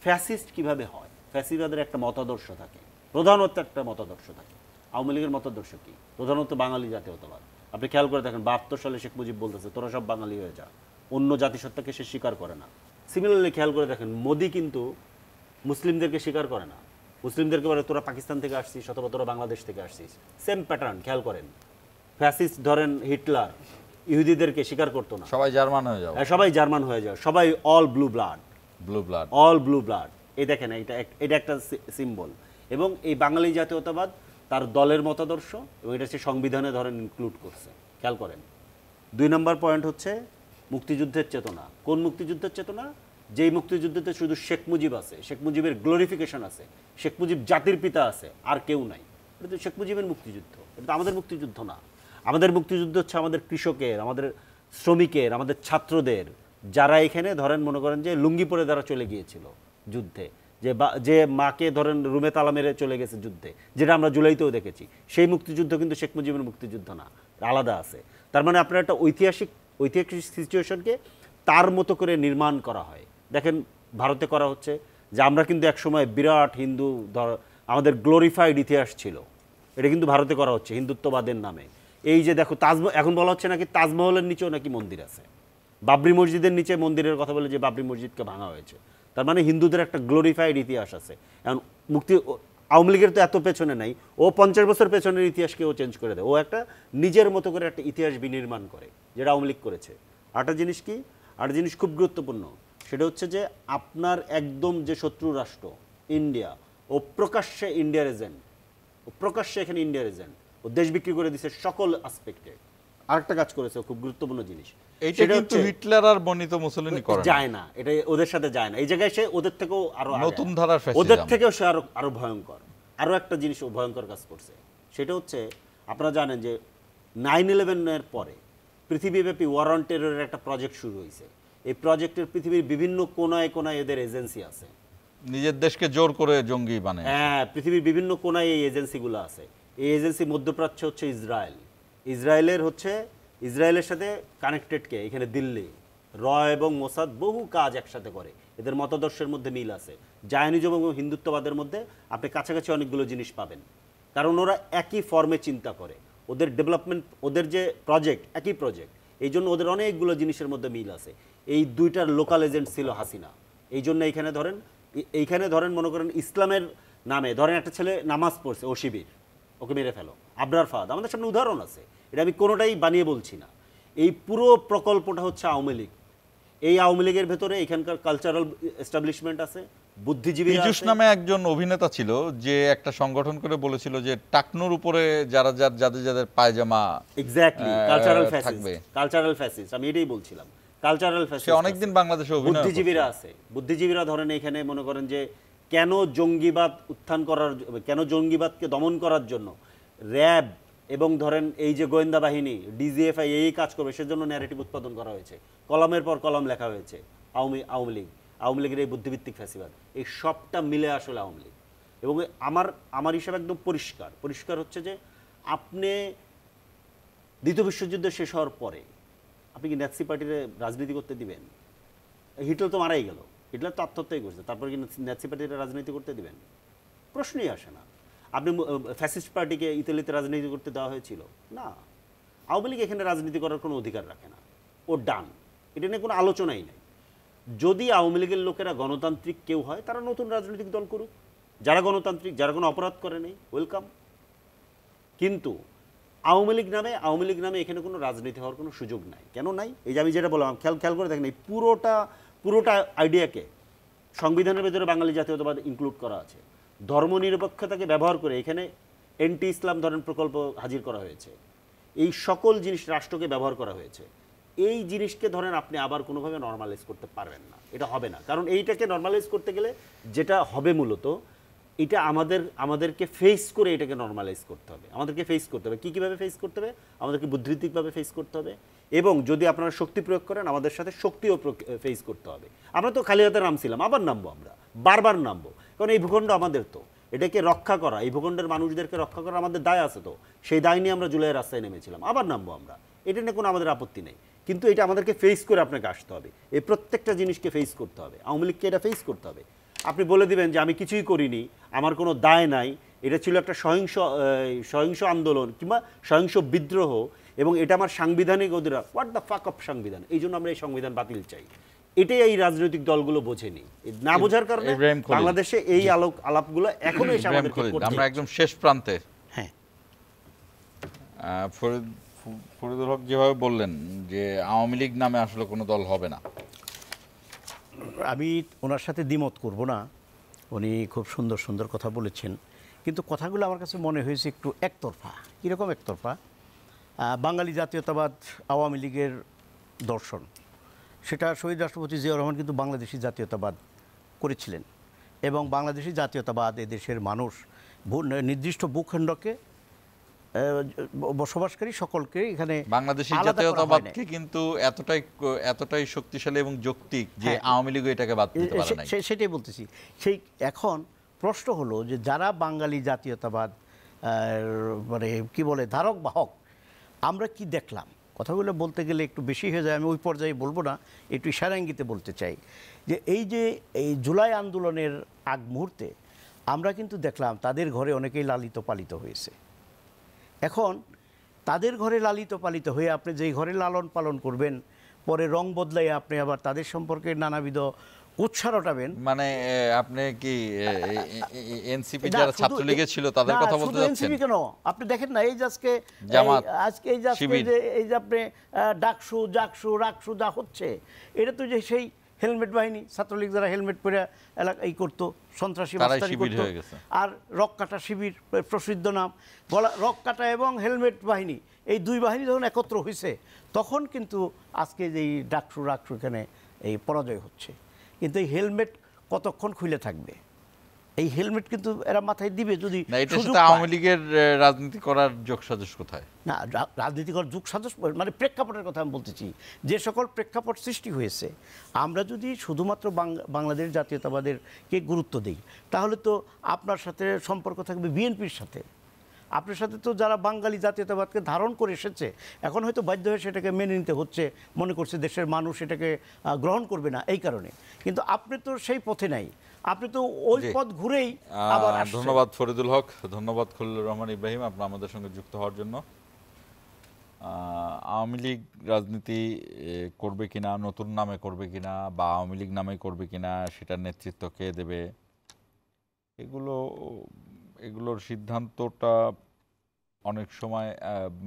ফ্যাসিস্ট কিভাবে হয়? ফ্যাসিবাদের একটা মতাদর্শ থাকে, প্রধানত একটা মতাদর্শ থাকে। আওয়ামী লীগের মতাদর্শ কি? প্রধানত বাঙালি জাতীয়তাবাদ। আপনি খেয়াল করে দেখেন 72 সালে শেখ মুজিব বলতেছে তোরা সব বাঙালি হয়ে যা, অন্য জাতিসত্তাকে সে স্বীকার করে না। সিমিলারলি খেয়াল করে দেখেন মোদি কিন্তু মুসলিমদেরকে স্বীকার করে না, মুসলিমদেরকে বলে তোরা পাকিস্তান থেকে আসছিস অথবা তোরা বাংলাদেশ থেকে আসছিস। সেম প্যাটার্ন খেয়াল করেন। ফ্যাসিস্ট ধরেন হিটলার ইহুদিদেরকে স্বীকার করতো না, সবাই জার্মান হয়ে যাও, সবাই জার্মান হয়ে যাও, সবাই all blue blood, all blue blood. এই দেখেন এটা একটা সিম্বল। এবং এই বাঙালি জাতীয়তাবাদ তার দলের মতাদর্শ, এবং এটা সে সংবিধানে ধরেন ইনক্লুড করছে। খেয়াল করেন 2 নম্বর পয়েন্ট হচ্ছে মুক্তিযুদ্ধের চেতনা। কোন মুক্তিযুদ্ধের চেতনা? যেই মুক্তিযুদ্ধতে শুধু শেখ মুজিব আছে, শেখ মুজিবের গ্লোরিফিকেশন আছে, শেখ মুজিব জাতির পিতা আছে, আর কেউ নাই। এটা তো শেখ মুজিবের মুক্তিযুদ্ধ, এটা তো আমাদের মুক্তিযুদ্ধ না। আমাদের মুক্তিযুদ্ধ হচ্ছে আমাদের কৃষকের, আমাদের শ্রমিকের, আমাদের ছাত্রদের, যারা এখানে ধরেন মনে করেন যে লুঙ্গি পরে যারা চলে গিয়েছিল যুদ্ধে, যে মাকে ধরেন রুমে তালা মেরে চলে গেছে যুদ্ধে, যেটা আমরা জুলাইতেও দেখেছি। সেই মুক্তিযুদ্ধ কিন্তু শেখ মুজিবের মুক্তিযুদ্ধ না, আলাদা আছে। তার মানে আপনার একটা ঐতিহাসিক সিচুয়েশনকে তার মতো করে নির্মাণ করা হয়। দেখেন ভারতে করা হচ্ছে যে আমরা কিন্তু একসময় বিরাট হিন্দু, আমাদের গ্লোরিফাইড ইতিহাস ছিল, এটা কিন্তু ভারতে করা হচ্ছে হিন্দুত্ববাদের নামে। এই যে দেখো তাজমহল, এখন বলা হচ্ছে নাকি তাজমহলের নিচেও নাকি মন্দির আছে, বাবরি মসজিদের নিচে মন্দিরের কথা বলে যে বাবরি মসজিদকে ভাঙা হয়েছে। তার মানে হিন্দুদের একটা গ্লোরিফাইড ইতিহাস আছে। এখন আওয়ামী লীগের তো এত পেছনে নাই, ও 50 বছর পেছনের ইতিহাসকে ও চেঞ্জ করে দেয়, ও একটা নিজের মতো করে একটা ইতিহাস বিনির্মাণ করে, যেটা আওয়ামী লীগ করেছে। আরেকটা জিনিস কি, আরেকটা জিনিস খুব গুরুত্বপূর্ণ, সেটা হচ্ছে যে আপনার একদম যে শত্রু রাষ্ট্র ইন্ডিয়া, ও প্রকাশ্যে ইন্ডিয়ার এজেন্ট, ও প্রকাশ্যে এখানে ইন্ডিয়ার এজেন্ট, ও দেশ বিক্রি করে দিচ্ছে সকল আসপেক্টে। আরেকটা কাজ করেছে খুব গুরুত্বপূর্ণ জিনিস, এইটা কিন্তু হিটলার আর বনিতো মুসলিনি করে যায় না, এটা ওদের সাথে যায় না। এই জায়গায় সে ওদের থেকেও আরো নতুন ধারার ফ্যাসিজম, ওদের থেকেও সে আরো ভয়ঙ্কর। আরও একটা জিনিস ভয়ঙ্কর কাজ করছে, সেটা হচ্ছে আপনারা জানেন যে 9/11-এর পরে পৃথিবীব্যাপী ওয়ার অন টেররের একটা প্রজেক্ট শুরু হয়েছে। এই প্রজেক্টের পৃথিবীর বিভিন্ন কোনায় কোনায় এদের এজেন্সি আছে, নিজের দেশকে জোর করে জঙ্গি বানায়। হ্যাঁ, পৃথিবীর বিভিন্ন কোনায় এই এজেন্সিগুলো আছে। এই এজেন্সি মধ্যপ্রাচ্য হচ্ছে ইসরায়েলের সাথে কানেক্টেড কে এখানে দিল্লি, র এবং মোসাদ বহু কাজ একসাথে করে। এদের মতাদর্শের মধ্যে মিল আছে। জায়নিজম এবং হিন্দুত্ববাদের মধ্যে আপনি কাছাকাছি অনেকগুলো জিনিস পাবেন, কারণ ওরা একই ফর্মে চিন্তা করে। ওদের ডেভেলপমেন্ট, ওদের যে প্রজেক্ট একই প্রজেক্ট, এই জন্য ওদের অনেকগুলো জিনিসের মধ্যে মিল আছে। এই দুইটার লোকাল এজেন্ট ছিল হাসিনা। এই জন্য এইখানে ধরেন মনে করেন ইসলামের নামে ধরেন একটা ছেলে নামাজ পড়ছে, ও শিবির, ওকে মেরে ফেলো। আবরার ফাহাদ আমাদের সামনে উদাহরণ আছে, এটা আমি কোনোটাই বানিয়ে বলছি না। এই পুরো প্রকল্পটা হচ্ছে আওয়ামী লীগ। এই আওয়ামী লীগের ভেতরে এখানকার কালচারাল এস্টাবলিশমেন্ট আছে, বুদ্ধিজীবী পীযূষ নামে একজন অভিনেতা ছিল যে একটা সংগঠন করে বলেছিল যে টাকনুর উপরে যাদের পায়জামা এক্স্যাক্টলি কালচারাল ফ্যাসিস্ট, আমি এটাই বলছিলাম। কালচারাল সে ফ্যাসিস্ট অনেকদিন বাংলাদেশে অভিনয় বুদ্ধিজীবীরা আছে। বুদ্ধিজীবীরা ধরেন এখানে মনে করেন যে কেন জঙ্গিবাদকে দমন করার জন্য র্যাব এবং ধরেন এই যে গোয়েন্দা বাহিনী ডিজিএফআই এই কাজ করবে, সেজন্য ন্যারেটিভ উৎপাদন করা হয়েছে, কলমের পর কলম লেখা হয়েছে। আওয়ামী লীগের এই বুদ্ধিভিত্তিক ফ্যাসিবাদ, এই সবটা মিলে আসলে আওয়ামী লীগ। এবং আমার হিসাবে একদম পরিষ্কার হচ্ছে যে আপনি দ্বিতীয় বিশ্বযুদ্ধ শেষ হওয়ার পরে আপনি কি ন্যাৎসি পার্টির রাজনীতি করতে দিবেন? হিটলার তো মারাই গেল, হিটলার তো আত্মহত্যাই করছে, তারপরে কি ন্যাৎসি পার্টির রাজনীতি করতে দিবেন? প্রশ্নই আসে না। আপনি ফ্যাসিস্ট পার্টিকে ইতালিতে রাজনীতি করতে দেওয়া হয়েছিল না। আওয়ামী লীগ এখানে রাজনীতি করার কোনো অধিকার রাখে না, ও ডান, এটা নিয়ে কোনো আলোচনাই নেই। যদি আওয়ামী লীগের লোকেরা গণতান্ত্রিক কেউ হয়, তারা নতুন রাজনৈতিক দল করুক, যারা গণতান্ত্রিক, যারা কোনো অপরাধ করে নেই, ওয়েলকাম। কিন্তু আওয়ামী লীগ নামে এখানে কোনো রাজনীতি হওয়ার কোনো সুযোগ নাই। কেন নাই? এই যে আমি যেটা বললাম, খেয়াল করে দেখেন, এই পুরোটা আইডিয়াকে সংবিধানের ভেতরে বাঙালি জাতীয়তাবাদ ইনক্লুড করা আছে। ধর্মনিরপেক্ষতাকে ব্যবহার করে এখানে এন্টি ইসলাম ধরেন প্রকল্প হাজির করা হয়েছে। এই সকল জিনিস রাষ্ট্রকে ব্যবহার করা হয়েছে। এই জিনিসকে ধরেন আপনি আবার কোনোভাবে নর্মালাইজ করতে পারবেন না, এটা হবে না। কারণ এইটাকে নর্মালাইজ করতে গেলে যেটা হবে মূলত, এটা আমাদেরকে ফেস করে এটাকে নর্মালাইজ করতে হবে। আমাদেরকে ফেস করতে হবে। কীভাবে ফেস করতে হবে? আমাদেরকে বুদ্ধিভিত্তিকভাবে ফেস করতে হবে, এবং যদি আপনারা শক্তি প্রয়োগ করেন, আমাদের সাথে শক্তিও ফেস করতে হবে। আমরা তো খালি হাতে নামছিলাম, আবার নামবো, আমরা বারবার নামবো, কারণ এই ভূখণ্ড আমাদের। তো এটাকে রক্ষা করা, এই ভূখণ্ডের মানুষদেরকে রক্ষা করা আমাদের দায় আছে। তো সেই দায় নিয়ে আমরা জুলাইয়ের রাস্তায় নেমেছিলাম, আবার নামবো আমরা, এটা নিয়ে কোনো আমাদের আপত্তি নেই। কিন্তু এটা আমাদেরকে ফেস করে আপনাকে আসতে হবে। এই প্রত্যেকটা জিনিসকে ফেস করতে হবে। আওয়ামী লীগকে এটা ফেস করতে হবে। আপনি বলে দিবেন যে আমি কিছুই করিনি, আমার কোনো দায় নাই, এটা ছিল একটা সহিংস আন্দোলন কিংবা সহিংস বিদ্রোহ, এবং এটা আমার সাংবিধানিক অধিকার। হোয়াট দ্য ফাক অফ সংবিধান? এই জন্য আমরা এই সংবিধান বাতিল চাই। এটাই এই রাজনৈতিক দলগুলো বোঝেনি। না বোঝার কারণে বাংলাদেশে এই আলাপগুলো এখনো এসে আমাদের করতে হচ্ছে। আমরা একদম শেষ প্রান্তে। হ্যাঁ, ফরিদুল হক যেভাবে বললেন যে আওয়ামী লীগ নামে আসলে কোনো দল হবে না, আমি ওনার সাথে দ্বিমত করব না। উনি খুব সুন্দর কথা বলেছেন, কিন্তু কথাগুলো আমার কাছে মনে হয়েছে একটু একতরফা। কীরকম একতরফা? বাঙালি জাতীয়তাবাদ আওয়ামী লীগের দর্শন, সেটা শহীদ রাষ্ট্রপতি জিয়াউর রহমান কিন্তু বাংলাদেশি জাতীয়তাবাদ করেছিলেন, এবং বাংলাদেশি জাতীয়তাবাদ এদেশের মানুষ নির্দিষ্ট ভূখণ্ডকে বসবাসকারী সকলকে এখানে বাংলাদেশি জাতীয়তাবাদকে কিন্তু এতটাই শক্তিশালী এবং যৌক্তিক যে আওয়ামী লীগ এটাকে বাদ দিতে পারে না। সেটাই বলতেছি। সেই এখন প্রশ্ন হলো যে যারা বাঙালি জাতীয়তাবাদ মানে কি বলে ধারক বাহক, আমরা কি দেখলাম? কথাগুলো বলতে গেলে একটু বেশি হয়ে যায়, আমি ওই পর্যায়ে বলবো না, একটু ইশারাঙ্গিতে বলতে চাই যে এই জুলাই আন্দোলনের আগ মুহূর্তে আমরা কিন্তু দেখলাম তাদের ঘরে অনেকেই লালিত পালিত হয়েছে। এখন তাদের ঘরে লালিত পালিত হয়ে আপনি যেই ঘরে লালন পালন করবেন, পরে রং বদলাই আপনি আবার তাদের সম্পর্কে নানাবিধ উৎসাহ রটাবেন। মানে আপনি কি এনসিপি যারা ছাত্রলীগের ছিল তাদের কথা বলতে যাচ্ছেন? এনসিপি কেন, আপনি দেখেন না, এই যে আজকে যে আপনি ডাকসু জাকসু রাকসু যা হচ্ছে, এটা তো যে সেই হেলমেট বাহিনী, ছাত্রলীগ যারা হেলমেট পরে এই করতো, সন্ত্রাসী মাস্তানি করতো, আর রক কাটা শিবির প্রসিদ্ধ নাম, রক কাটা এবং হেলমেট বাহিনী, এই দুই বাহিনী যখন একত্র হয়েছে, তখন কিন্তু আজকে যেই ডাকসু রাকসু এখানে এই পরাজয় হচ্ছে। কিন্তু এই হেলমেট কতক্ষণ খুলে থাকবে? এই হেলমেট কিন্তু এরা মাথায় দিবে যদি না, এটার সুযোগ সাথে পায়। আওয়ামী লীগের রাজনীতি করার যোগসাজশ কোথায়? না, রাজনীতিকর যুগ সাজস মানে প্রেক্ষাপটের কথা আমি বলতেছি, যে সকল প্রেক্ষাপট সৃষ্টি হয়েছে, আমরা যদি শুধুমাত্র বাংলাদেশ জাতীয়তাবাদেরকে গুরুত্ব দিই, তাহলে তো আপনার সাথে সম্পর্ক থাকবে বিএনপির সাথে। আপনার সাথে তো যারা বাঙালি জাতীয়তাবাদকে ধারণ করে এসেছে, এখন হয়তো বাধ্য হয়ে সেটাকে মেনে নিতে হচ্ছে, মনে করছে দেশের মানুষ এটাকে গ্রহণ করবে না এই কারণে। কিন্তু আপনি তো সেই পথে নাই, আপনি তো ওই জি। পথ ঘুরেই আবার আসছেন। ধন্যবাদ ফরিদুল হক, ধন্যবাদ খলিলুর রহমান ইব্রাহিম আপনার আমাদের সঙ্গে যুক্ত হওয়ার জন্য। আওয়ামী লীগ রাজনীতি করবে কিনা, নতুন নামে করবে কিনা, বা আওয়ামী লীগ নামে করবে কিনা, সেটার নেতৃত্ব কে দেবে, এগুলোর সিদ্ধান্তটা অনেক সময়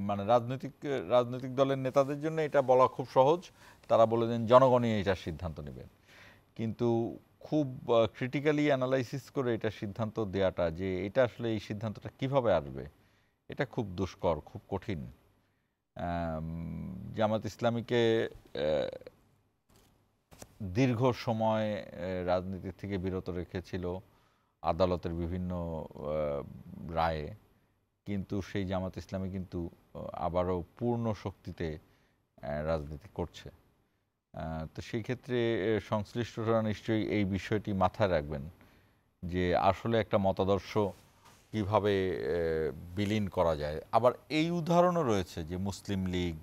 মানে রাজনৈতিক দলের নেতাদের জন্য এটা বলা খুব সহজ, তারা বলে দেন জনগণই এটার সিদ্ধান্ত নেবেন। কিন্তু খুব ক্রিটিক্যালি অ্যানালাইসিস করে এটা সিদ্ধান্ত দেওয়াটা, যে এটা আসলে এই সিদ্ধান্তটা কিভাবে আসবে, এটা খুব দুষ্কর, খুব কঠিন। জামাত ইসলামীকে দীর্ঘ সময় রাজনীতি থেকে বিরত রেখেছিল আদালতের বিভিন্ন রায়ে, কিন্তু সেই জামাত ইসলামী কিন্তু আবারও পূর্ণ শক্তিতে রাজনীতি করছে। তো সেই ক্ষেত্রে সংশ্লিষ্টরা নিশ্চয়ই এই বিষয়টি মাথায় রাখবেন যে আসলে একটা মতাদর্শ কিভাবে বিলীন করা যায়। আবার এই উদাহরণও রয়েছে যে মুসলিম লীগ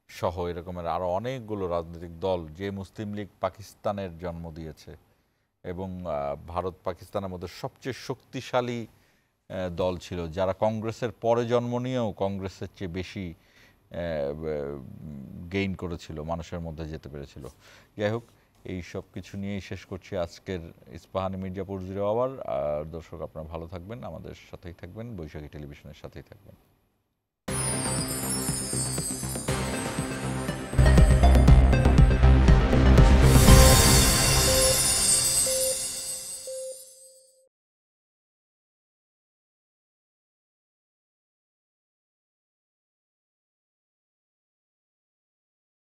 সহ এরকমের আরও অনেকগুলো রাজনৈতিক দল, যে মুসলিম লীগ পাকিস্তানের জন্ম দিয়েছে এবং ভারত পাকিস্তানের মধ্যে সবচেয়ে শক্তিশালী দল ছিল, যারা কংগ্রেসের পরে জন্ম নিয়েও কংগ্রেসের চেয়ে বেশি গেইন করেছিল, মানুষের মধ্যে যেতে পেরেছিল। যাই হোক, এই সব কিছু নিয়েই শেষ করছি আজকের ইস্পাহানি মির্জাপুর 0 আওয়ার। দর্শক, আপনারা ভালো থাকবেন, আমাদের সাথেই থাকবেন, বৈশাখী টেলিভিশনের সাথেই থাকবেন।